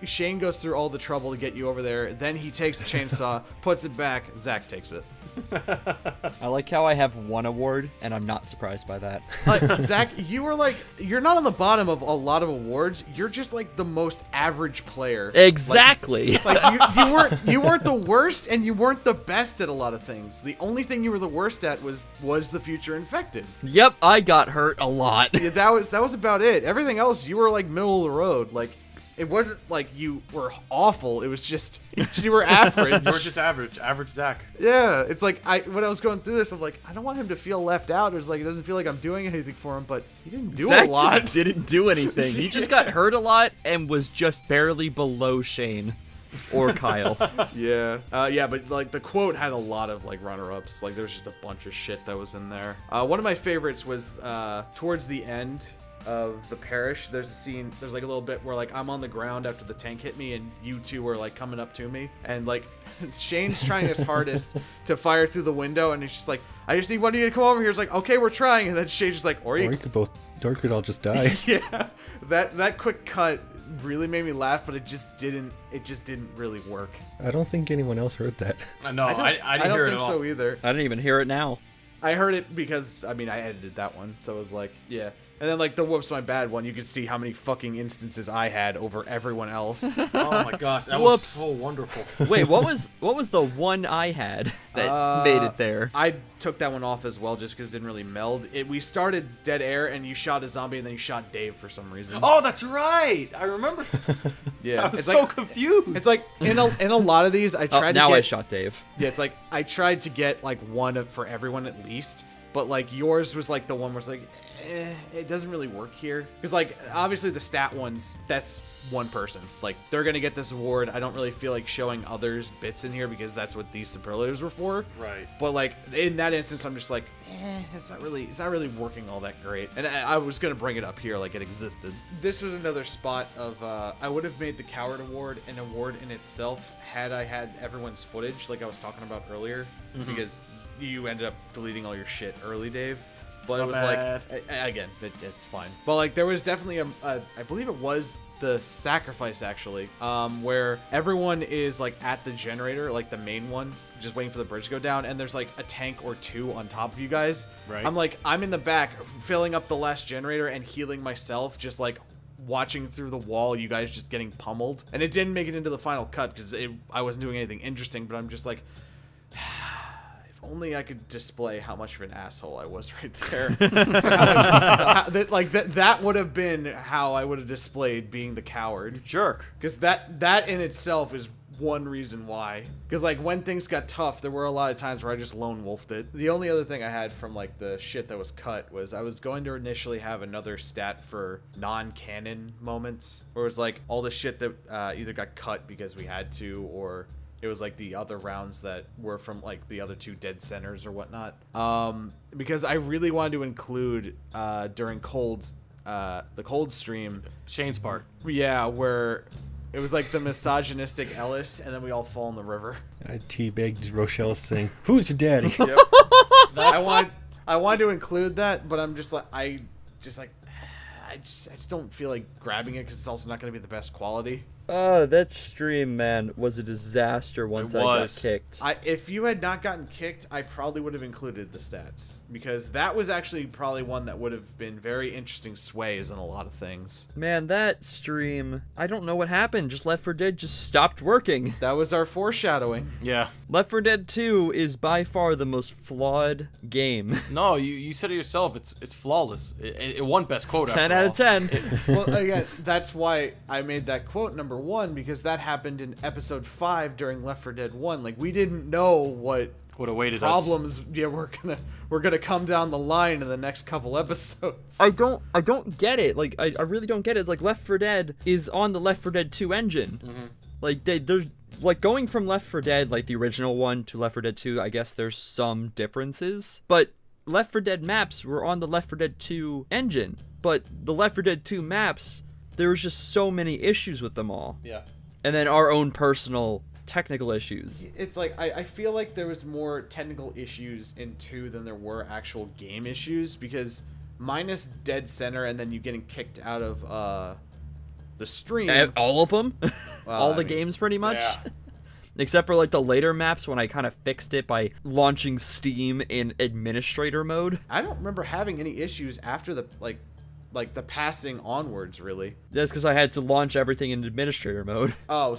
Shane goes through all the trouble to get you over there, then he takes the chainsaw, puts it back, Zach takes it. I like how I have one award, and I'm not surprised by that. Zach, you're not on the bottom of a lot of awards. You're just like the most average player. Exactly. Like you weren't the worst, and you weren't the best at a lot of things. The only thing you were the worst at was the future infected. Yep, I got hurt a lot. Yeah, that was about it. Everything else, you were like middle of the road. Like it wasn't like you were awful. It was just you were average. You were just average Zach. Yeah, it's like when I was going through this, I'm like, I don't want him to feel left out. It's like it doesn't feel like I'm doing anything for him, but he didn't do Zach a lot. just didn't do anything. He just got hurt a lot and was just barely below Shane or Kyle. Yeah, but like the quote had a lot of like runner-ups. Like there was just a bunch of shit that was in there. One of my favorites was towards the end of the parish. There's like a little bit where like I'm on the ground after the tank hit me, and you two are like coming up to me, and like Shane's trying his hardest to fire through the window, and it's just like, I just need one of you to come over here. It's like, okay, we're trying, and then Shane's just like, or Or you you could both, or you could all just die. yeah, that quick cut really made me laugh, but it just didn't really work. I don't think anyone else heard that. No, I didn't don't hear it think at all. so either. I didn't even hear it now. I heard it because I edited that one, so it was like, yeah. And then like the whoops my bad one, you could see how many fucking instances I had over everyone else. Oh my gosh, that Whoops. was so wonderful. Wait, what was the one I had that made it there? I took that one off as well just because it didn't really meld. We started dead air and you shot a zombie and then you shot Dave for some reason. Oh, that's right. I remember. yeah. I was It's so like, confused. it's like in a lot of these I tried to now get, I shot Dave. Yeah, it's like I tried to get like one for everyone at least, but like yours was like the one where it's like, it doesn't really work here. Because like obviously the stat ones, that's one person. Like they're gonna get this award. I don't really feel like showing others bits in here because that's what these superlatives were for. Right. But like in that instance, I'm just like, it's not really working all that great. And I was gonna bring it up here like it existed. This was another spot of I would have made the Coward Award an award in itself had I had everyone's footage like I was talking about earlier, because you ended up deleting all your shit early, Dave. But it was bad. like, again, it's fine. But like there was definitely I believe it was the sacrifice actually, where everyone is like at the generator, like the main one, just waiting for the bridge to go down, and there's like a tank or two on top of you guys. Right. I'm in the back filling up the last generator and healing myself, just like watching through the wall, you guys just getting pummeled. And it didn't make it into the final cut because I wasn't doing anything interesting, but I'm just like, if only I could display how much of an asshole I was right there. That would have been how I would have displayed being the coward. Jerk. Because that in itself is one reason why. Because like when things got tough, there were a lot of times where I just lone wolfed it. The only other thing I had from like the shit that was cut was I was going to initially have another stat for non-canon moments, where it was like all the shit that either got cut because we had to, or it was like the other rounds that were from like the other 2 dead centers or whatnot. Because I really wanted to include during the cold stream, Shane's part. yeah, where it was like the misogynistic Ellis, and then we all fall in the river. I teabagged Rochelle saying, "Who's your daddy?" Yep. I wanted to include that, but I'm just like I just don't feel like grabbing it because it's also not going to be the best quality. Oh, that stream, man, was a disaster once I got kicked. If you had not gotten kicked, I probably would have included the stats, because that was actually probably one that would have been very interesting sways in a lot of things. Man, that stream, I don't know what happened. Just Left 4 Dead just stopped working. That was our foreshadowing. Yeah. Left 4 Dead 2 is by far the most flawed game. No, you said it yourself. It's flawless. It won best quote. 10 after out all. of 10. Well, again, that's why I made that quote number 1, because that happened in episode 5 during Left 4 Dead 1. Like, we didn't know what awaited problems we're gonna come down the line in the next couple episodes. I don't get it. Like, I really don't get it. Like, Left 4 Dead is on the Left 4 Dead 2 engine. Mm-hmm. Like, there's like going from Left 4 Dead, like the original one, to Left 4 Dead 2. I guess there's some differences, but Left 4 Dead maps were on the Left 4 Dead 2 engine. But the Left 4 Dead 2 maps, there was just so many issues with them all. Yeah. And then our own personal technical issues. It's like I feel like there was more technical issues in 2 than there were actual game issues, because minus dead center and then you getting kicked out of the stream. And all of them? Well, all I the mean, games pretty much? Yeah. Except for like the later maps when I kind of fixed it by launching Steam in administrator mode. I don't remember having any issues after the like the passing onwards, really. That's because I had to launch everything in administrator mode. Oh,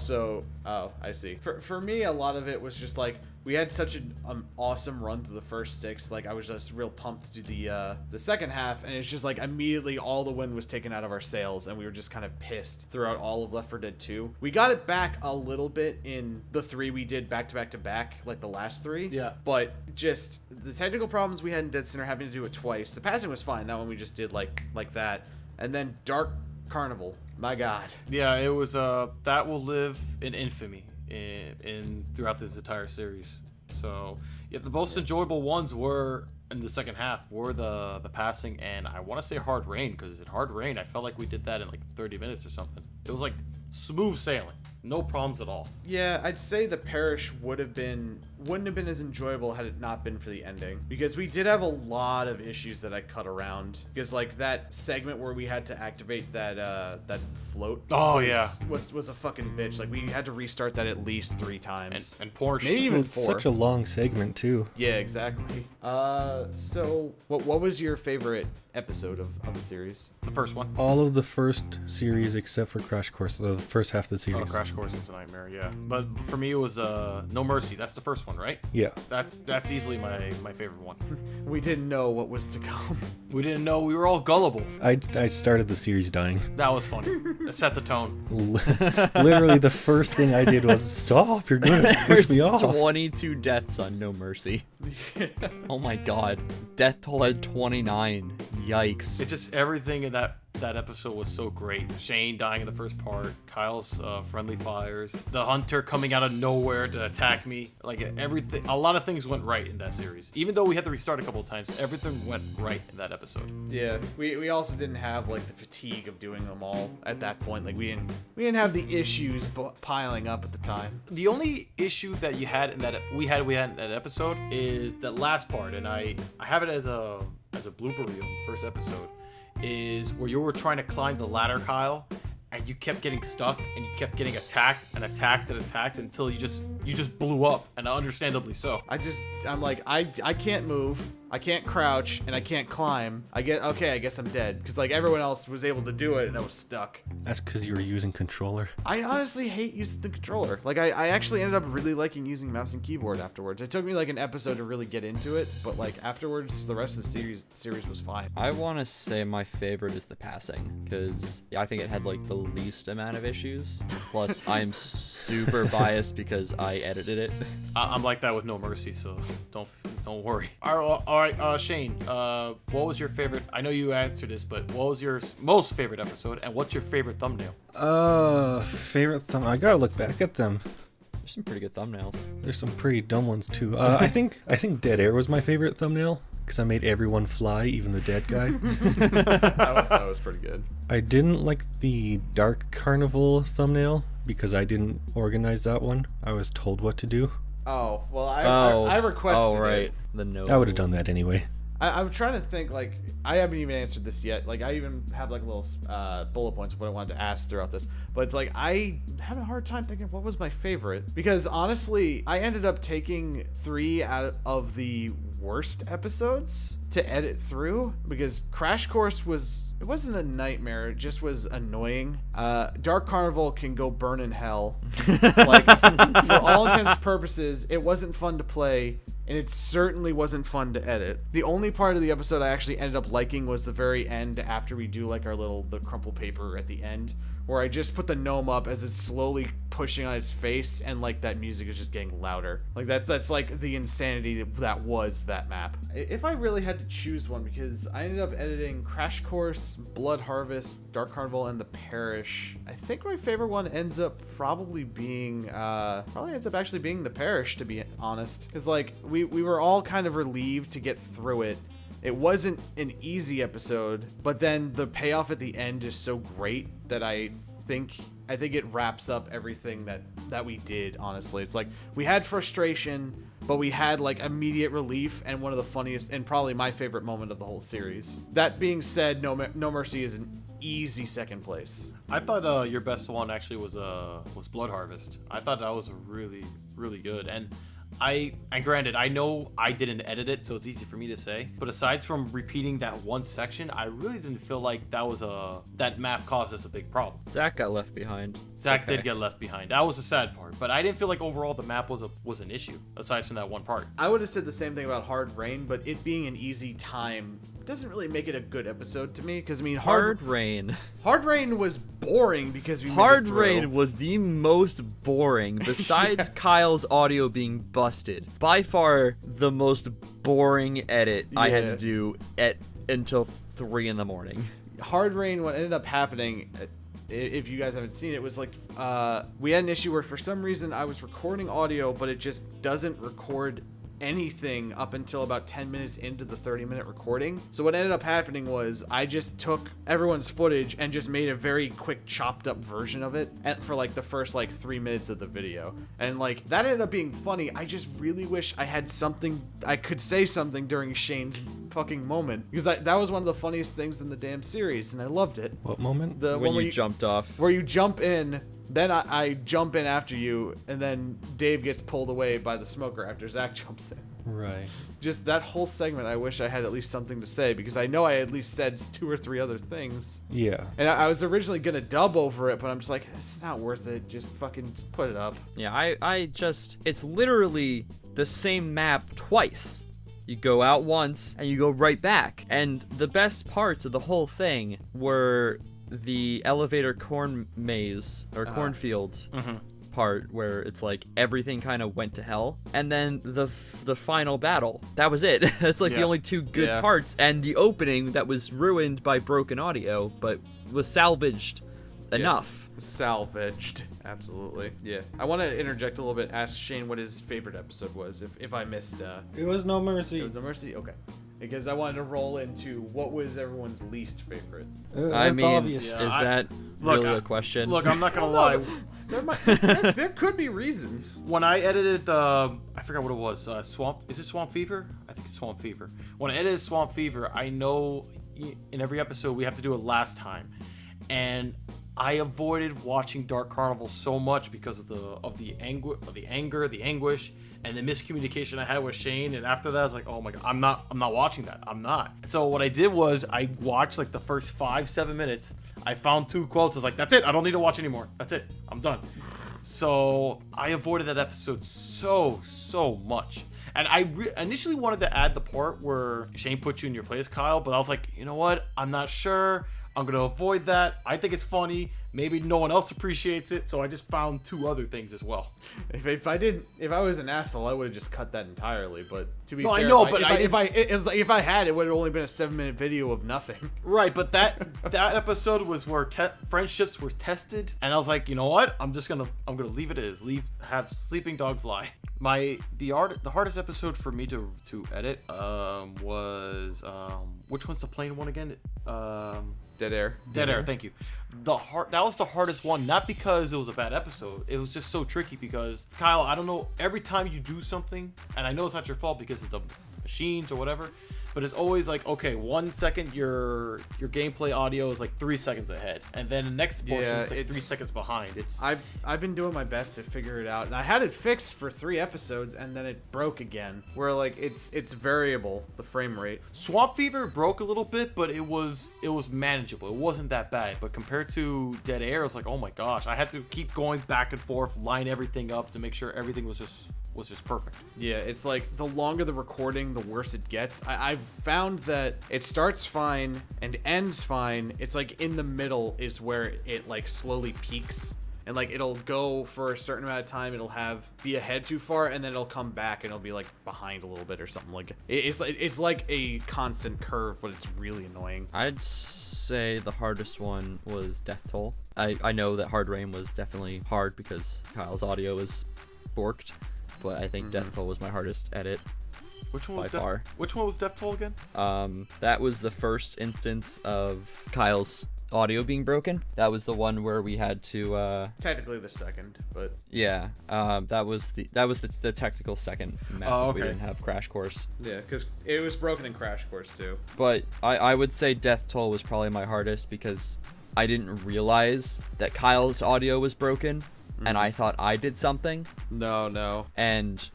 I see. For me, a lot of it was just like we had such an awesome run through the first 6. Like I was just real pumped to do the second half, and it's just like immediately all the wind was taken out of our sails, and we were just kind of pissed throughout all of Left 4 Dead 2. We got it back a little bit in the 3 we did back to back to back, like the last 3. Yeah. But just the technical problems we had in Dead Center, having to do it twice. The passing was fine. That one we just did like that, and then Dark Carnival. My God. Yeah, it was that will live in infamy in throughout this entire series. So yeah, the most enjoyable ones were in the second half were the passing, and I want to say Hard Rain, because in Hard Rain I felt like we did that in like 30 minutes or something. It was like smooth sailing, no problems at all. Yeah, I'd say the Parish wouldn't have been as enjoyable had it not been for the ending, because we did have a lot of issues that I cut around, because like that segment where we had to activate that float was a fucking bitch. Like we had to restart that at least 3 times, And Porsche. maybe even It's 4. such a long segment too. Yeah, exactly. So what was your favorite episode of the series? the first one. All of the first series except for Crash Course, the first half of the Oh, series. Crash Course was a nightmare, yeah. But for me, it was No Mercy. That's the first one, right? Yeah. That's easily my favorite one. We didn't know what was to come. We didn't know, we were all gullible. I started the series dying. That was funny. That set the tone. Literally, the first thing I did was stop. You're gonna push me There's off. 22 deaths on No Mercy. Oh my god. Death toll at 29. Yikes. It just, everything in that episode was so great. Shane dying in the first part, Kyle's friendly fires, the hunter coming out of nowhere to attack me. Like everything, a lot of things went right in that series. Even though we had to restart a couple of times, everything went right in that episode. Yeah, we also didn't have like the fatigue of doing them all at that point. Like we didn't have the issues piling up at the time. The only issue that you had in that we had in that episode is that last part, and I have it as a blooper reel, first episode, is where you were trying to climb the ladder, Kyle, and you kept getting stuck and you kept getting attacked and attacked and attacked until you just blew up, and understandably so. I'm like, I can't move. I can't crouch, and I can't climb. I guess I'm dead. Because, like, everyone else was able to do it, and I was stuck. That's because you were using controller. I honestly hate using the controller. Like, I actually ended up really liking using mouse and keyboard afterwards. It took me, like, an episode to really get into it, but, like, afterwards, the rest of the series was fine. I want to say my favorite is the passing, because I think it had, like, the least amount of issues. Plus, I'm super biased because I edited it. I'm like that with No Mercy, so don't worry. All right, Shane. What was your favorite? I know you answered this, but what was your most favorite episode, and what's your favorite thumbnail? Favorite thumbnail. I gotta look back at them. There's some pretty good thumbnails. There's some pretty dumb ones too. I think Dead Air was my favorite thumbnail because I made everyone fly, even the dead guy. That was pretty good. I didn't like the Dark Carnival thumbnail because I didn't organize that one. I was told what to do. Oh, well, I requested Oh, right. it. The no. I would have done that anyway. I'm trying to think, like, I haven't even answered this yet. Like, I even have, like, little bullet points of what I wanted to ask throughout this. But it's like, I have a hard time thinking what was my favorite. Because, honestly, I ended up taking 3 out of the worst episodes to edit through. Because Crash Course it wasn't a nightmare, it just was annoying. Dark Carnival can go burn in hell. Like, for all intents and purposes, it wasn't fun to play. And it certainly wasn't fun to edit. The only part of the episode I actually ended up liking was the very end after we do like the crumple paper at the end, where I just put the gnome up as it's slowly pushing on its face and like that music is just getting louder. Like that's like the insanity that was that map. If I really had to choose one, because I ended up editing Crash Course, Blood Harvest, Dark Carnival, and The Parish, I think my favorite one ends up actually being The Parish, to be honest. Because like we were all kind of relieved to get through it. It wasn't an easy episode, but then the payoff at the end is so great that I think it wraps up everything that we did, honestly. It's like we had frustration, but we had like immediate relief and one of the funniest and probably my favorite moment of the whole series. That being said, No Mercy is an easy second place. I thought your best one actually was Blood Harvest. I thought that was really, really good. And granted, I know I didn't edit it, so it's easy for me to say. But aside from repeating that one section, I really didn't feel like that map caused us a big problem. Zach got left behind. Zach did get left behind. That was the sad part. But I didn't feel like overall the map was an issue, aside from that one part. I would have said the same thing about Hard Rain, but it being an easy time doesn't really make it a good episode to me, because I mean Hard Rain was boring because Hard Rain was the most boring, besides Kyle's audio being busted. By far the most boring edit I had to do until 3 in the morning. Hard Rain, what ended up happening, if you guys haven't seen it, was like we had an issue where for some reason I was recording audio, but it just doesn't record anything up until about 10 minutes into the 30-minute recording. So what ended up happening was I just took everyone's footage and just made a very quick chopped up version of it for like the first like 3 minutes of the video. And like that ended up being funny. I just really wish I had something, I could say something during Shane's fucking moment, because that was one of the funniest things in the damn series and I loved it. What moment? The when one you jumped off. Where you jump in, then I jump in after you, and then Dave gets pulled away by the smoker after Zach jumps in. Right. Just that whole segment, I wish I had at least something to say, because I know I at least said 2 or 3 other things. Yeah. And I was originally going to dub over it, but I'm just like, it's not worth it. Just fucking put it up. Yeah, it's literally the same map twice. You go out once, and you go right back. And the best parts of the whole thing were the elevator corn maze, or cornfield part, where it's like everything kind of went to hell. And then the final battle. That was it. That's like the only 2 good parts. And the opening that was ruined by broken audio, but was salvaged enough. Salvaged. Absolutely. Yeah. I want to interject a little bit, ask Shane what his favorite episode was, if I missed. It was No Mercy. It was No Mercy? Okay. Because I wanted to roll into what was everyone's least favorite. I mean, obvious. is that really a question? Look, I'm not gonna lie. There could be reasons. When I edited I forgot what it was. Is it Swamp Fever? I think it's Swamp Fever. When I edited Swamp Fever, I know in every episode we have to do it last time, and I avoided watching Dark Carnival so much because of the anger, the anguish, and the miscommunication I had with Shane, and after that I was like, oh my god, I'm not watching that. I'm not. So what I did was I watched like the first 5-7 minutes. I found 2 quotes. I was like, that's it. I don't need to watch anymore. That's it. I'm done. So I avoided that episode so much. And I initially wanted to add the part where Shane put you in your place, Kyle, but I was like, you know what? I'm not sure. I'm going to avoid that. I think it's funny. Maybe no one else appreciates it, so I just found 2 other things as well. If I was an asshole, I would have just cut that entirely. But to be No, fair, I know, but if I had, it would have only been a 7-minute video of nothing. Right, but that episode was where friendships were tested, and I was like, you know what? I'm gonna leave it as have sleeping dogs lie. The hardest episode for me to edit was which one's the plain one again? Dead Air. Dead Air, thank you. That was the hardest one, not because it was a bad episode. It was just so tricky because, Kyle, I don't know, every time you do something, and I know it's not your fault because it's the machines or whatever, but it's always like, okay, 1 second your gameplay audio is like 3 seconds ahead, and then the next portion is like 3 seconds behind. I've been doing my best to figure it out, and I had it fixed for 3 episodes, and then it broke again. Where like it's variable, the frame rate. Swamp Fever broke a little bit, but it was manageable. It wasn't that bad. But compared to Dead Air, it was like, oh my gosh, I had to keep going back and forth, line everything up to make sure everything was just perfect. Yeah, it's like the longer the recording, the worse it gets. I've found that it starts fine and ends fine. It's like in the middle is where it like slowly peaks. And like it'll go for a certain amount of time, it'll be ahead too far, and then it'll come back and it'll be like behind a little bit or something. Like it's like a constant curve, but it's really annoying. I'd say the hardest one was Death Toll. I know that Hard Rain was definitely hard because Kyle's audio was borked, but I think Death Toll was my hardest edit. Which one by was far. Which one was Death Toll again? That was the first instance of Kyle's audio being broken. That was the one where we had to technically the second, but yeah, that was the technical second map. Oh, okay. We didn't have Crash Course. yeah, because it was broken in Crash Course too. But I would say Death Toll was probably my hardest because I didn't realize that Kyle's audio was broken, and I thought I did something. No. And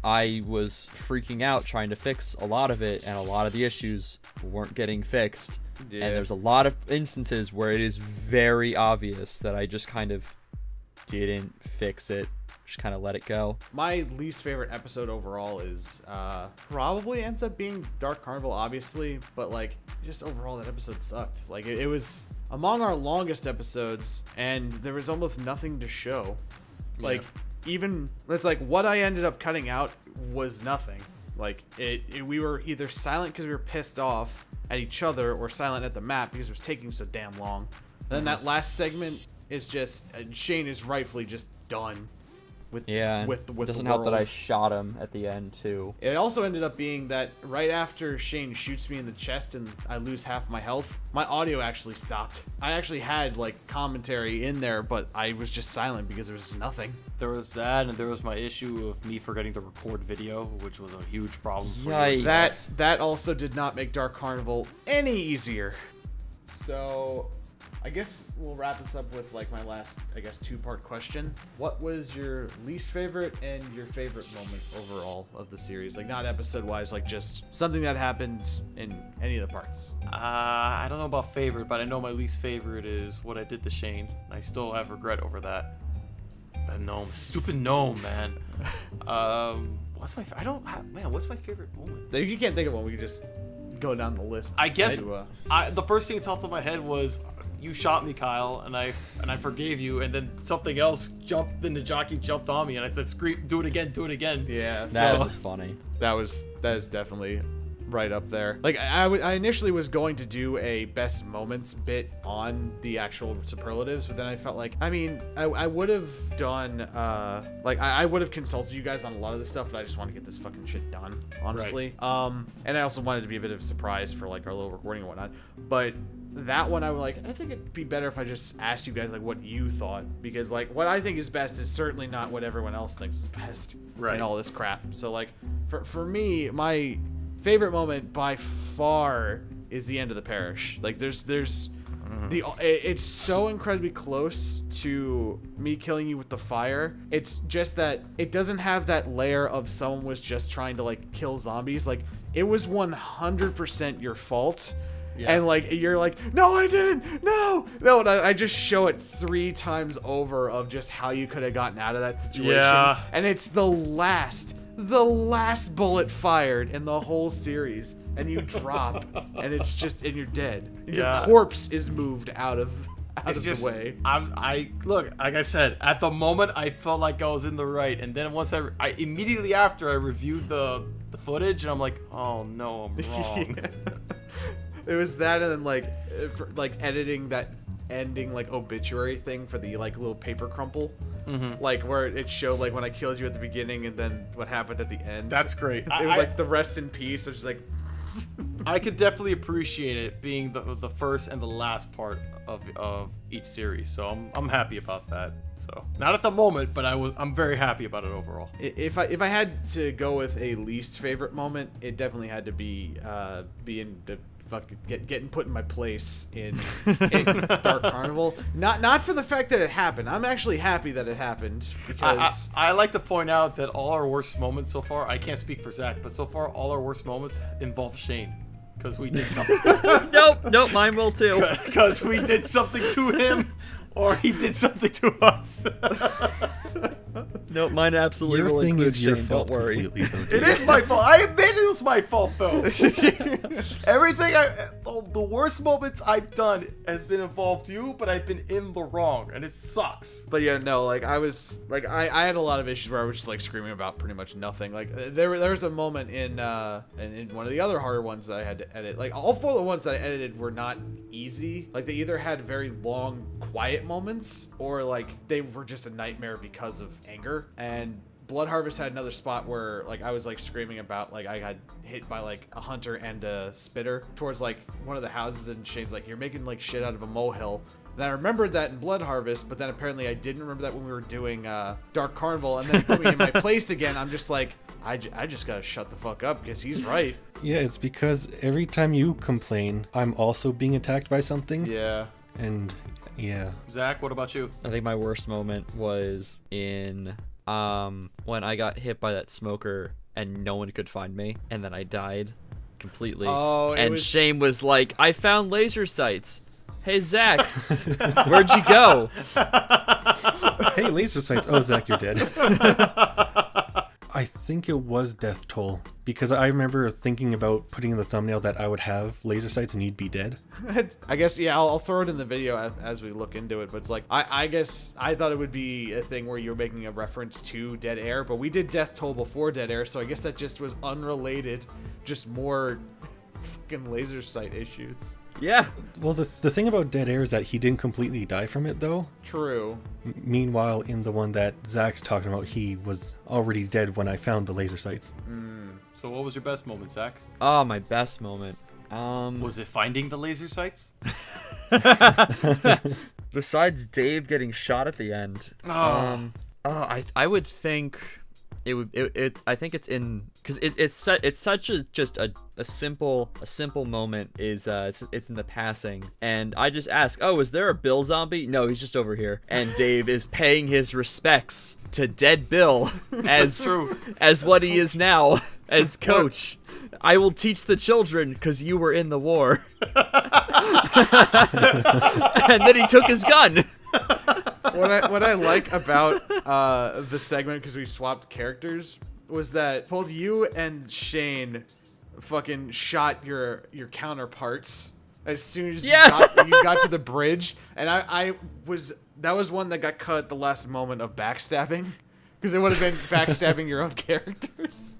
I was freaking out trying to fix a lot of it, and a lot of the issues weren't getting fixed. Yeah. And there's a lot of instances where it is very obvious that I just kind of didn't fix it, just kind of let it go. My least favorite episode overall is probably ends up being Dark Carnival, obviously, but like just overall that episode sucked. Like it was among our longest episodes, and there was almost nothing to show. Like even it's like what I ended up cutting out was nothing. Like we were either silent because we were pissed off at each other, or silent at the map because it was taking so damn long. Then that last segment is just Shane is rightfully just done with with doesn't the help that I world. shot him at the end too. It also ended up being that right after Shane shoots me in the chest and I lose half my health, my audio actually stopped. I actually had like commentary in there, but I was just silent because there was nothing. There was that, and there was my issue of me forgetting to record video, which was a huge problem for Yikes. you. That also did not make Dark Carnival any easier. So I guess we'll wrap this up with like my last, I guess, 2-part question. What was your least favorite and your favorite moment overall of the series? Like not episode wise, like just something that happened in any of the parts. I don't know about favorite, but I know my least favorite is what I did to Shane. I still have regret over that. That gnome, stupid gnome, man. What's my favorite moment? So if you can't think of one, we can just go down the list. I guess to, the first thing that popped in my head was you shot me, Kyle, and I forgave you, and then something else jumped. Then the jockey jumped on me, and I said, "Scream! Do it again! Do it again!" yeah, That so was funny. that is definitely right up there. Like I initially was going to do a best moments bit on the actual superlatives, but then I felt like, I mean, I would have done like I would have consulted you guys on a lot of this stuff, but I just want to get this fucking shit done, honestly. And I also wanted to be a bit of a surprise for like our little recording and whatnot. But that one I was like, I think it'd be better if I just asked you guys like what you thought, because like what I think is best is certainly not what everyone else thinks is best and all this crap. So like for me, my favorite moment by far is the end of the parish. Like there's It's so incredibly close to me killing you with the fire. It's just that it doesn't have that layer of someone was just trying to like kill zombies. Like it was 100% your fault. Yeah. And like you're like, no, I didn't, no. And I just show it 3 times over of just how you could have gotten out of that situation. Yeah. And it's the last bullet fired in the whole series, and you drop, and it's just, and you're dead. Yeah. Your corpse is moved out of It's the way. I look, like I said, at the moment I felt like I was in the right, and then once I immediately after I reviewed the footage, and I'm like, oh no, I'm wrong. It was that, and then like editing that ending like obituary thing for the like little paper crumple, like where it showed like when I killed you at the beginning and then what happened at the end. That's great. It was like the rest in peace. It was just like I could definitely appreciate it being the first and the last part of each series, so I'm happy about that. So not at the moment, but I'm very happy about it overall. if I had to go with a least favorite moment, it definitely had to be being the fucking getting put in my place in Dark Carnival. Not for the fact that it happened. I'm actually happy that it happened because I like to point out that all our worst moments so far, I can't speak for Zach, but so far all our worst moments involve Shane. Because we did something. Nope, mine will too. Because we did something to him, or he did something to us. Nope, mine absolutely Your will thing include is your Shane, fault don't worry. completely, though. It dude. is my fault. I admit it was my fault, though. Everything the worst moments I've done has been involved you, but I've been in the wrong, and it sucks. But yeah, no, like I was like I had a lot of issues where I was just like screaming about pretty much nothing. Like there was a moment in one of the other harder ones that I had to edit. Like all 4 of the ones that I edited were not easy. Like they either had very long quiet moments or like they were just a nightmare because of anger. And Blood Harvest had another spot where like I was like screaming about like I got hit by like a hunter and a spitter towards like one of the houses, and Shane's like, you're making like shit out of a molehill. And I remembered that in Blood Harvest, but then apparently I didn't remember that when we were doing Dark Carnival, and then it put me in my place again. I'm just like, I just gotta shut the fuck up because he's right. Yeah, it's because every time you complain, I'm also being attacked by something. Yeah. And yeah. Zach, what about you? I think my worst moment was in when I got hit by that smoker and no one could find me, and then I died completely. Oh, and Shane was like, I found laser sights. Hey Zach, where'd you go? Hey, laser sights. Oh, Zach, you're dead. I think it was Death Toll, because I remember thinking about putting in the thumbnail that I would have laser sights and you'd be dead. I guess, yeah, I'll throw it in the video as we look into it, but it's like, I guess I thought it would be a thing where you were making a reference to Dead Air, but we did Death Toll before Dead Air, so I guess that just was unrelated, just more fucking laser sight issues. Yeah. Well, the thing about Dead Air is that he didn't completely die from it, though. True. Meanwhile, in the one that Zach's talking about, he was already dead when I found the laser sights. So what was your best moment, Zach? Oh, my best moment. Was it finding the laser sights? Besides Dave getting shot at the end, I would think it would. I think it's in because it's such a simple moment. Is it's in the passing, and I just ask, oh, is there a Bill zombie? No, he's just over here, and Dave is paying his respects to dead Bill as what he is now as coach. I will teach the children because you were in the war. And then he took his gun. What I like about the segment, because we swapped characters, was that both you and Shane fucking shot your counterparts as soon as you got to the bridge, and that was one that got cut at the last moment of backstabbing, because it would have been backstabbing your own characters.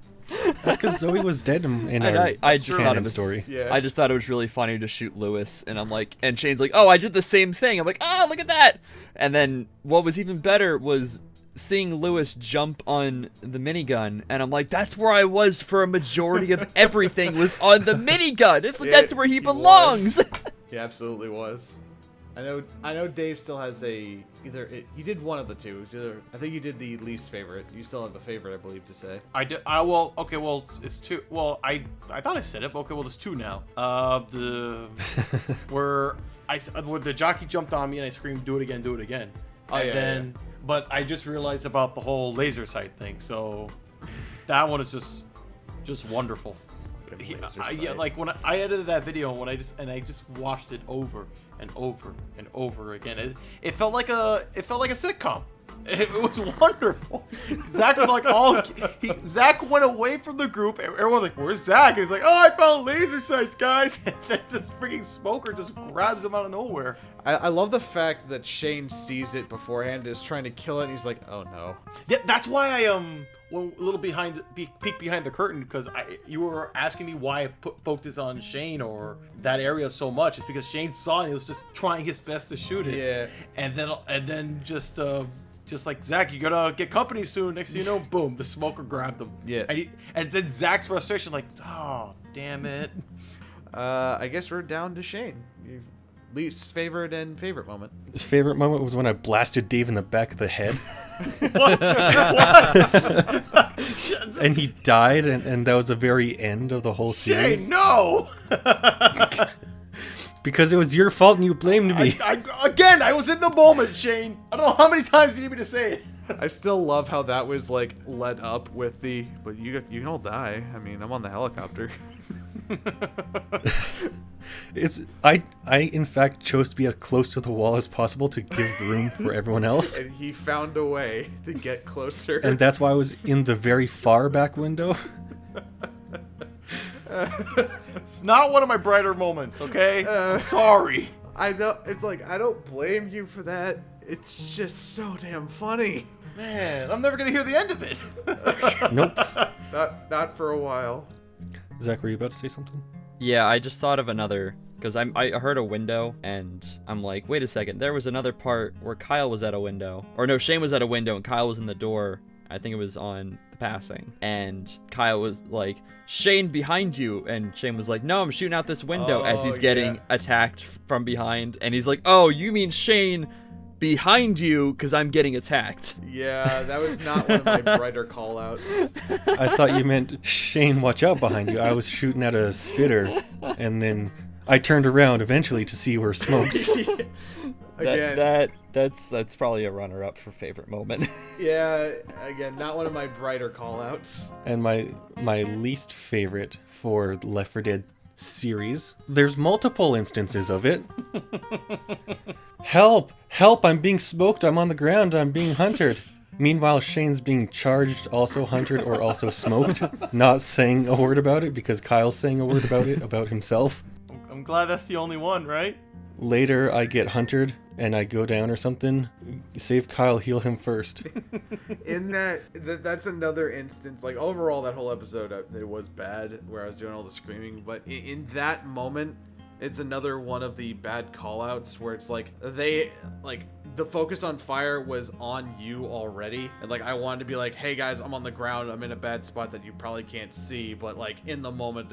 That's because Zoe was dead in our I just thought canon it was story. Yeah. I just thought it was really funny to shoot Lewis, and I'm like, and Shane's like, oh, I did the same thing. I'm like, oh, look at that. And then what was even better was seeing Lewis jump on the minigun, and I'm like, that's where I was for a majority of everything, was on the minigun. It's like, that's where he belongs. He absolutely was. I know Dave still has he did one of the two. I think you did the least favorite. You still have a favorite, I believe, to say. I did. Okay. Well, it's two. Well, I thought I said it. But okay. Well, there's two now. Where when the jockey jumped on me and I screamed, "Do it again, do it again." Oh, And yeah, then, but I just realized about the whole laser sight thing. So that one is just wonderful. Yeah, like when I edited that video, when I just watched it over and over and over again, it felt like a sitcom. It was wonderful. Zach was like, Zach went away from the group. And everyone's like, "Where's Zach?" And he's like, "Oh, I found laser sights, guys." And then this freaking smoker just grabs him out of nowhere. I love the fact that Shane sees it beforehand, is trying to kill it, and he's like, "Oh no." Yeah, that's why I went a little peek behind the curtain, because you were asking me why I put focus on Shane or that area so much. It's because Shane saw it and he was just trying his best to shoot it. Yeah. And then just like, "Zach, you gotta get company soon." Next thing you know, boom, the smoker grabbed him. Yeah. And then Zach's frustration, like, "Oh, damn it." I guess we're down to Shane. Least favorite and favorite moment. His favorite moment was when I blasted Dave in the back of the head. And he died, and that was the very end of the whole series. Shane, no! Because it was your fault and you blamed me. Again, I was in the moment, Shane. I don't know how many times you need me to say it. I still love how that was like led up with but you can all die. I mean, I'm on the helicopter. I in fact chose to be as close to the wall as possible to give room for everyone else. And he found a way to get closer. And that's why I was in the very far back window. It's not one of my brighter moments, okay? I'm sorry. I don't. It's like, I don't blame you for that. It's just so damn funny. Man, I'm never gonna hear the end of it. Nope. Not for a while. Zach, were you about to say something? Yeah, I just thought of another, because I heard a window, and I'm like, wait a second, there was another part where Kyle was at a window. Or no, Shane was at a window, and Kyle was in the door. I think it was on the passing. And Kyle was like, "Shane, behind you." And Shane was like, "No, I'm shooting out this window," as he's getting attacked from behind. And he's like, "Oh, you mean Shane behind you, because I'm getting attacked." Yeah, that was not one of my brighter call-outs. I thought you meant, "Shane, watch out behind you." I was shooting at a spitter, and then I turned around eventually to see you were smoked. Again, that's probably a runner-up for favorite moment. yeah, again, not one of my brighter call-outs. And my least favorite for the Left 4 Dead series, there's multiple instances of it. Help! Help! I'm being smoked. I'm on the ground. I'm being hunted. Meanwhile, Shane's being charged, also hunted, or also smoked. Not saying a word about it because Kyle's saying a word about it, about himself. I'm glad that's the only one, right? Later, I get hunted and I go down or something. Save Kyle, heal him first. In that's another instance. Like overall, that whole episode, it was bad where I was doing all the screaming. But in that moment, it's another one of the bad call-outs where it's like the focus on fire was on you already, and like I wanted to be like, hey guys, I'm on the ground, I'm in a bad spot that you probably can't see, but like in the moment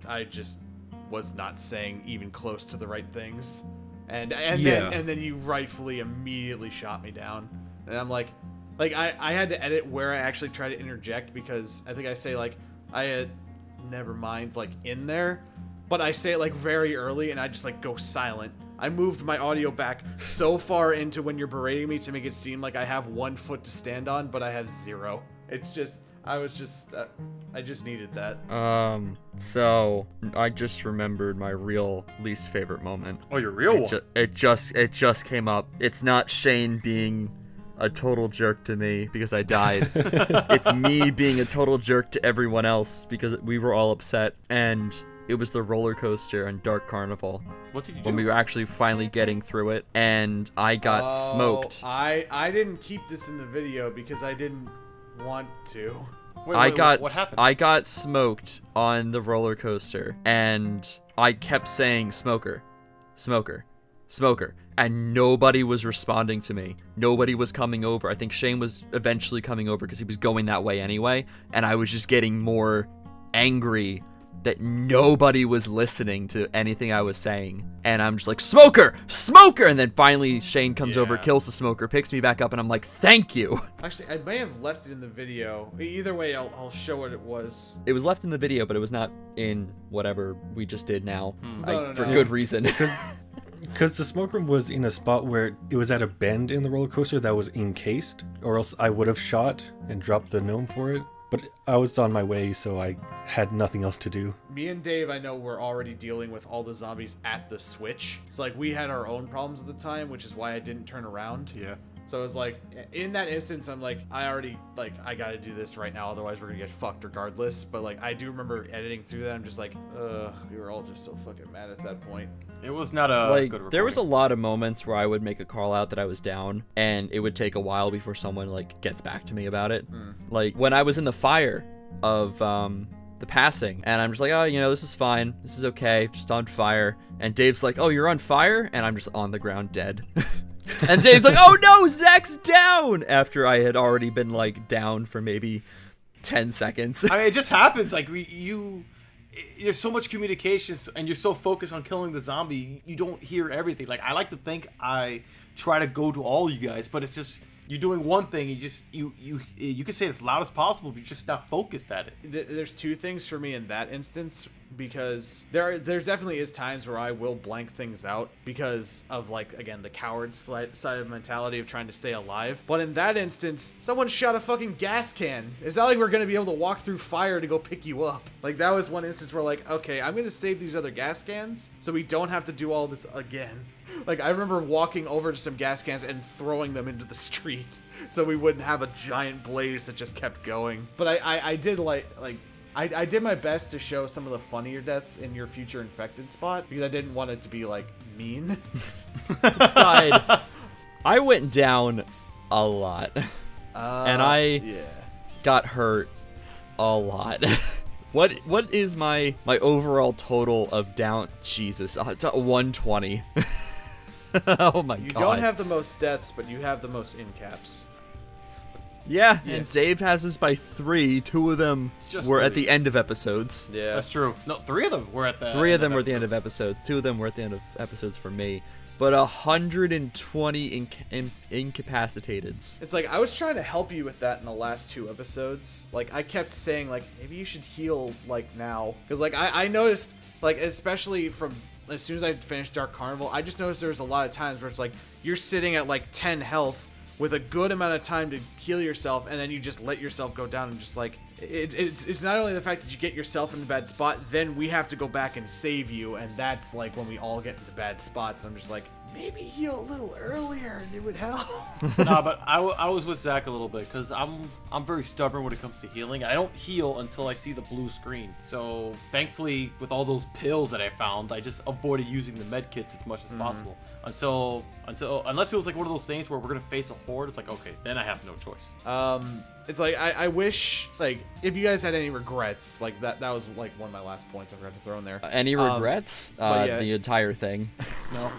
I just was not saying even close to the right things, and then you rightfully immediately shot me down, and I'm like I had to edit where I actually try to interject, because I think I say like I had never mind like in there, but I say it like very early and I just like go silent. I moved my audio back so far into when you're berating me to make it seem like I have 1 foot to stand on, but I have 0. It's just, I just needed that. So I just remembered my real least favorite moment. Oh, your real one? It just came up. It's not Shane being a total jerk to me because I died. It's me being a total jerk to everyone else because we were all upset, and it was the roller coaster and Dark Carnival. What did you do? When we were actually finally getting through it, and I got smoked. I didn't keep this in the video because I didn't want to. What happened? I got smoked on the roller coaster, and I kept saying smoker, smoker, smoker, and nobody was responding to me. Nobody was coming over. I think Shane was eventually coming over because he was going that way anyway, and I was just getting more angry that nobody was listening to anything I was saying. And I'm just like, smoker, smoker! And then finally Shane comes over, kills the smoker, picks me back up, and I'm like, thank you. Actually, I may have left it in the video. Either way, I'll show what it was. It was left in the video, but it was not in whatever we just did now. No. For good reason. Because the smoke room was in a spot where it was at a bend in the roller coaster that was encased, or else I would have shot and dropped the gnome for it. But I was on my way, so I had nothing else to do. Me and Dave, I know we're already dealing with all the zombies at the switch. So like we had our own problems at the time, which is why I didn't turn around. Yeah. So it was like, in that instance, I'm like, I gotta do this right now, otherwise we're gonna get fucked regardless. But like, I do remember editing through that, I'm just like, we were all just so fucking mad at that point. It was not a Like, good recording. there was a lot of moments where I would make a call out that I was down, and it would take a while before someone, like, gets back to me about it. Like, when I was in the fire of, the passing, and I'm just like, oh, you know, this is fine. This is okay. Just on fire. And Dave's like, oh, you're on fire? And I'm just on the ground dead. And Dave's like, oh no, Zach's down! After I had already been, like, down for maybe 10 seconds. I mean, it just happens. Like, there's so much communication, and you're so focused on killing the zombie, you don't hear everything. Like, I like to think I try to go to all you guys, but it's just, you're doing one thing, you can say it as loud as possible, but you're just not focused at it. There's two things for me in that instance, because there definitely is times where I will blank things out because of, like, again, the coward side of mentality of trying to stay alive. But in that instance, someone shot a fucking gas can. It's not like we're gonna be able to walk through fire to go pick you up. Like, that was one instance where, like, okay, I'm gonna save these other gas cans so we don't have to do all this again. Like, I remember walking over to some gas cans and throwing them into the street so we wouldn't have a giant blaze that just kept going. But I did I did my best to show some of the funnier deaths in your future infected spot because I didn't want it to be, like, mean. God, I went down a lot. And I got hurt a lot. What is my overall total of down? Jesus, it's 120. Oh my God. You don't have the most deaths, but you have the most in caps. Yeah, and Dave has us by 3. 2 of them Just were at 3. the end of episodes. Yeah. That's true. No, 3 of them were at the 3 of them were at the end episodes. of episodes. 2 of them were at the end of episodes for me. But 120 incapacitateds. It's like, I was trying to help you with that in the last 2 episodes. Like, I kept saying, like, maybe you should heal, like, now. Because, like, I noticed, like, especially from as soon as I finished Dark Carnival, I just noticed there was a lot of times where it's like, you're sitting at, like, 10 health with a good amount of time to heal yourself, and then you just let yourself go down and just, like, it's not only the fact that you get yourself in a bad spot, then we have to go back and save you, and that's, like, when we all get into bad spots. I'm just like, maybe heal a little earlier and it would help. Nah, but I was with Zach a little bit because I'm very stubborn when it comes to healing. I don't heal until I see the blue screen. So thankfully, with all those pills that I found, I just avoided using the med kits as much as possible until unless it was like one of those things where we're gonna face a horde. It's like, okay, then I have no choice. It's like, I wish, like, if you guys had any regrets, like, that was, like, one of my last points I forgot to throw in there. Any regrets? yeah. The entire thing. No.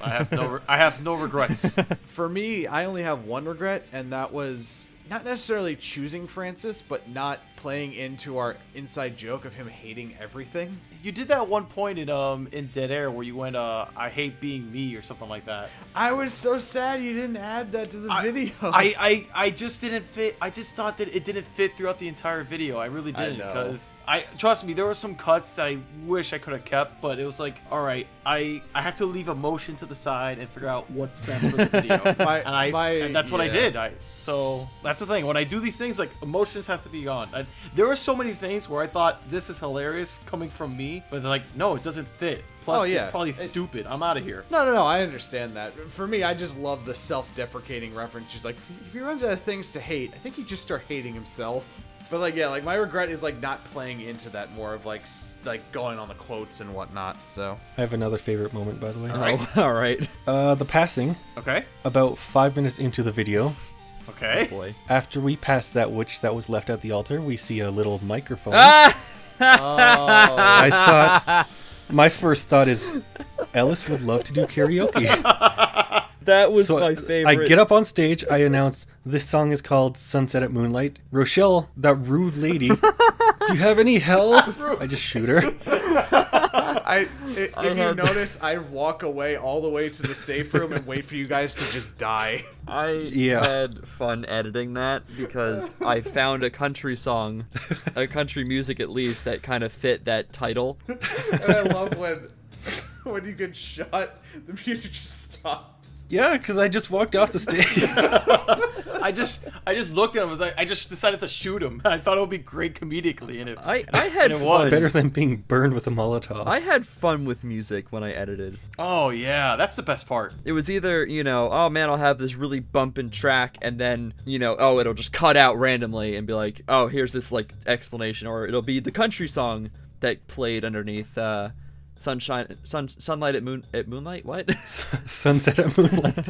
I have no regrets. For me, I only have one regret, and that was not necessarily choosing Francis, but not playing into our inside joke of him hating everything. You did that at one point in Dead Air where you went, I hate being me or something like that. I was so sad you didn't add that to the video. I just didn't fit. I just thought that it didn't fit throughout the entire video. I really didn't, because trust me, there were some cuts that I wish I could have kept, but it was like, all right, I have to leave emotion to the side and figure out what's best for the video. And that's what I did. So that's the thing. When I do these things, like, emotions has to be gone. There were so many things where I thought this is hilarious coming from me, but they're like, no, it doesn't fit. Plus, it's probably stupid. I'm out of here. No, I understand that. For me, I just love the self-deprecating reference. She's like, if he runs out of things to hate, I think he'd just start hating himself. But, like, yeah, like, my regret is, like, not playing into that more of, like going on the quotes and whatnot, so. I have another favorite moment, by the way. All right. The passing. Okay. About 5 minutes into the video. Okay. Oh boy. After we pass that witch that was left at the altar, we see a little microphone. I thought, my first thought is, Ellis would love to do karaoke. That was So my favorite. I get up on stage, I announce, this song is called Sunset at Moonlight. Rochelle, that rude lady, do you have any health? I just shoot her. If you notice, I walk away all the way to the safe room and wait for you guys to just die. I had fun editing that because I found a country song, a country music at least, that kind of fit that title. And I love when when you get shot, the music just stops. Yeah, because I just walked off the stage. I just looked at him. I just decided to shoot him. I thought it would be great comedically, and I had and it fun. was. Better than being burned with a Molotov. I had fun with music when I edited. Oh yeah, that's the best part. It was either, oh man, I'll have this really bumping track, and then, oh, it'll just cut out randomly and be like, oh, here's this like explanation, or it'll be the country song that played underneath sunlight at moonlight. What? Sunset at Moonlight.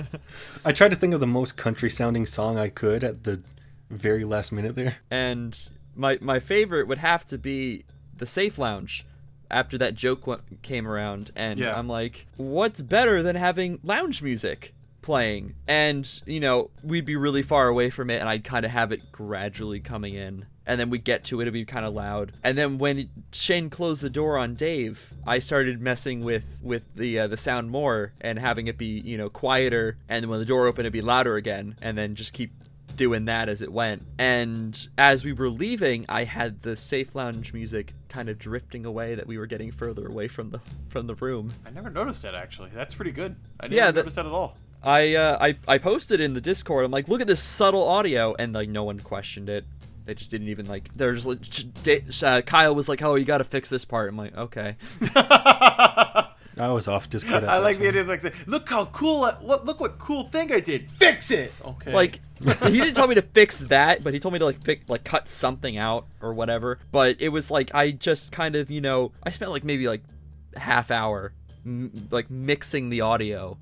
I tried to think of the most country sounding song I could at the very last minute there. And my favorite would have to be the Safe Lounge. After that joke came around, and Yeah. I'm like, what's better than having lounge music playing? And, we'd be really far away from it, and I'd kind of have it gradually coming in. And then we'd get to it, it'd be kind of loud. And then when Shane closed the door on Dave, I started messing with the sound more and having it be, quieter. And then when the door opened, it'd be louder again. And then just keep doing that as it went. And as we were leaving, I had the Safe Lounge music kind of drifting away, that we were getting further away from the room. I never noticed that actually. That's pretty good. I Yeah, didn't notice that at all. I posted in the Discord. I'm like, look at this subtle audio, and like no one questioned it. They just didn't even like. There's Kyle was like, "Oh, you got to fix this part." I'm like, "Okay." I was off Discord. I like the idea. Like, look how cool! Look what cool thing I did. Fix it. Okay. Like, he didn't tell me to fix that, but he told me to cut something out or whatever. But it was like I just kind of I spent like maybe like a half hour like mixing the audio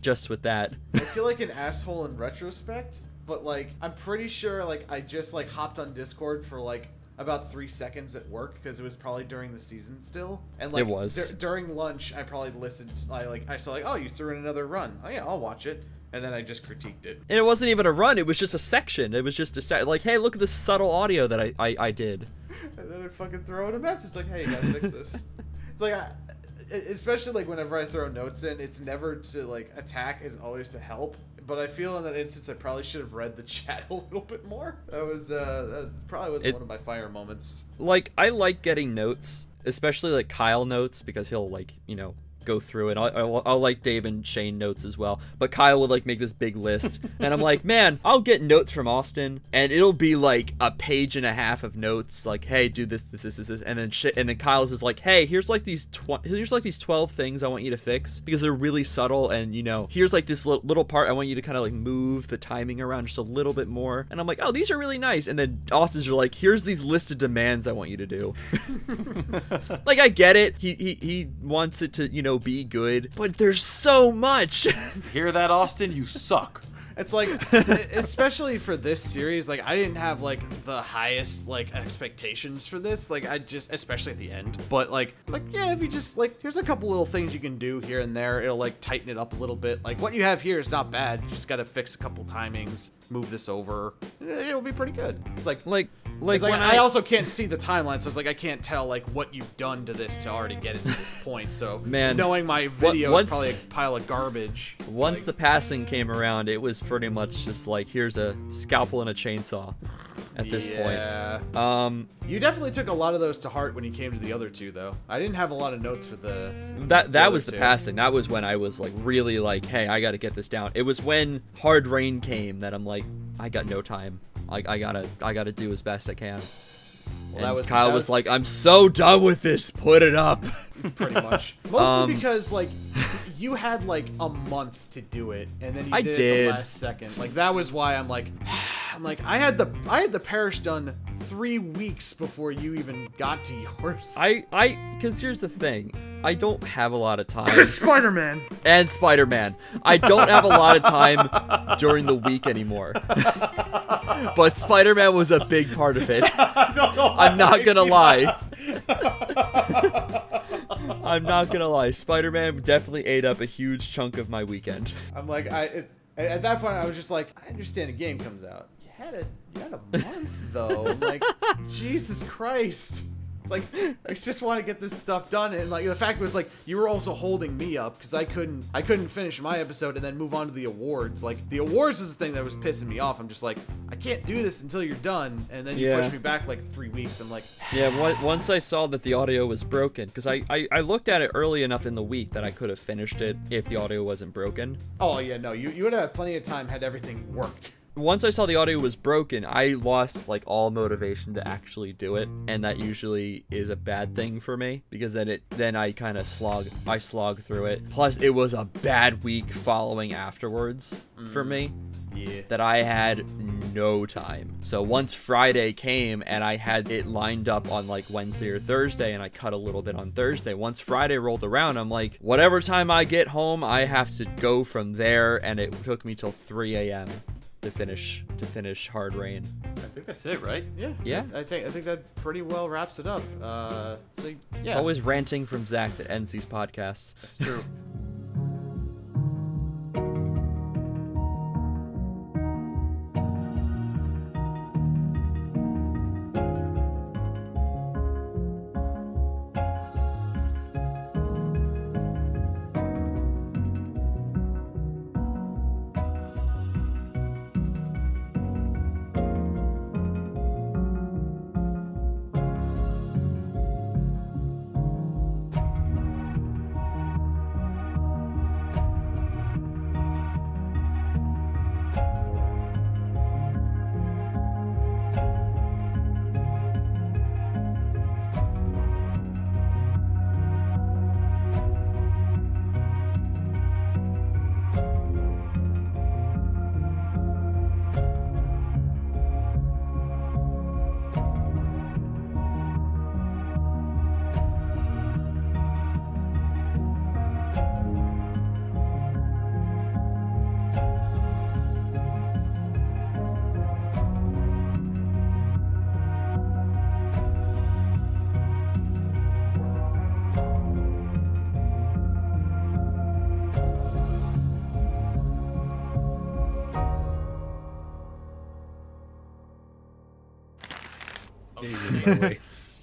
just with that. I feel like an asshole in retrospect, but like I'm pretty sure like I just like hopped on Discord for like about 3 seconds at work because it was probably during the season still, and like It was. during lunch I probably listened. I saw like, oh, you threw in another run. Oh yeah, I'll watch it. And then I just critiqued it. And it wasn't even a run. It was just a section. It was just like, hey, look at this subtle audio that I did. And then I fucking throw in a message like, hey, you gotta fix this. It's like, especially like whenever I throw notes in, it's never to like attack, it's always to help. But I feel in that instance I probably should have read the chat a little bit more. That probably was one of my fire moments. Like, I like getting notes, especially like Kyle notes, because he'll like, go through it. I'll like Dave and Shane notes as well, but Kyle would like make this big list, and I'm like, man, I'll get notes from Austin, and it'll be like a page and a half of notes, like, hey, do this, and then Kyle's is like, hey, here's like these 12 things I want you to fix because they're really subtle, and here's like this little part I want you to kind of like move the timing around just a little bit more, and I'm like, oh, these are really nice, and then Austin's are like, here's these listed demands I want you to do. Like, I get it, he wants it to be good, but there's so much. Hear that, Austin? You suck. It's like, especially for this series, like I didn't have like the highest like expectations for this. Like I just, especially at the end, but like yeah, if you just like, here's a couple little things you can do here and there. It'll like tighten it up a little bit. Like what you have here is not bad. You just got to fix a couple timings, move this over. It'll be pretty good. It's like it's like when I also can't see the timeline, so it's like I can't tell like what you've done to this to already get it to this point. So Man, knowing my video once- is probably a pile of garbage. It's Once like, the passing came around, it was pretty much just like, here's a scalpel and a chainsaw at this point. You definitely took a lot of those to heart when you came to the other two, though. I didn't have a lot of notes for the That other was the two. passing. That was when I was like really like, hey, I gotta get this down. It was when Hard Rain came that I'm like, I got no time. I gotta do as best I can. Well, And Kyle was like, I'm so done with this. Put it up. pretty much. Mostly because like you had like a month to do it, and then you I did it did. the last second. Like that was why I'm like I had the parish done 3 weeks before you even got to yours. Because here's the thing. I don't have a lot of time. Spider-Man. And Spider-Man. I don't have a lot of time during the week anymore. But Spider-Man was a big part of it. I'm not gonna lie. I'm not gonna lie. Spider-Man definitely ate up a huge chunk of my weekend. I'm like at that point I was just like, I understand a game comes out. You had a month though. I'm like, Jesus Christ. It's like I just want to get this stuff done, and like the fact was like you were also holding me up because I couldn't finish my episode and then move on to the awards. Like the awards was the thing that was pissing me off. I'm just like, I can't do this until you're done, and then you Yeah. push me back like 3 weeks. I'm like, Yeah, once I saw that the audio was broken, because I looked at it early enough in the week that I could have finished it if the audio wasn't broken. oh yeah, no, you would have had plenty of time had everything worked. Once I saw the audio was broken, I lost like all motivation to actually do it, and that usually is a bad thing for me because then I kind of slog through it. Plus, it was a bad week following afterwards for me. Yeah. That I had no time. So once Friday came and I had it lined up on like Wednesday or Thursday and I cut a little bit on Thursday, once Friday rolled around, I'm like, whatever time I get home, I have to go from there, and it took me till 3 a.m. to finish Hard Rain. I think that's it, right? Yeah. I think that pretty well wraps it up. So yeah. It's always ranting from Zach that ends these podcasts. That's true.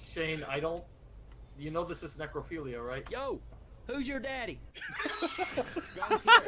Shane, I don't. You know this is necrophilia, right? Yo, who's your daddy? Guns here.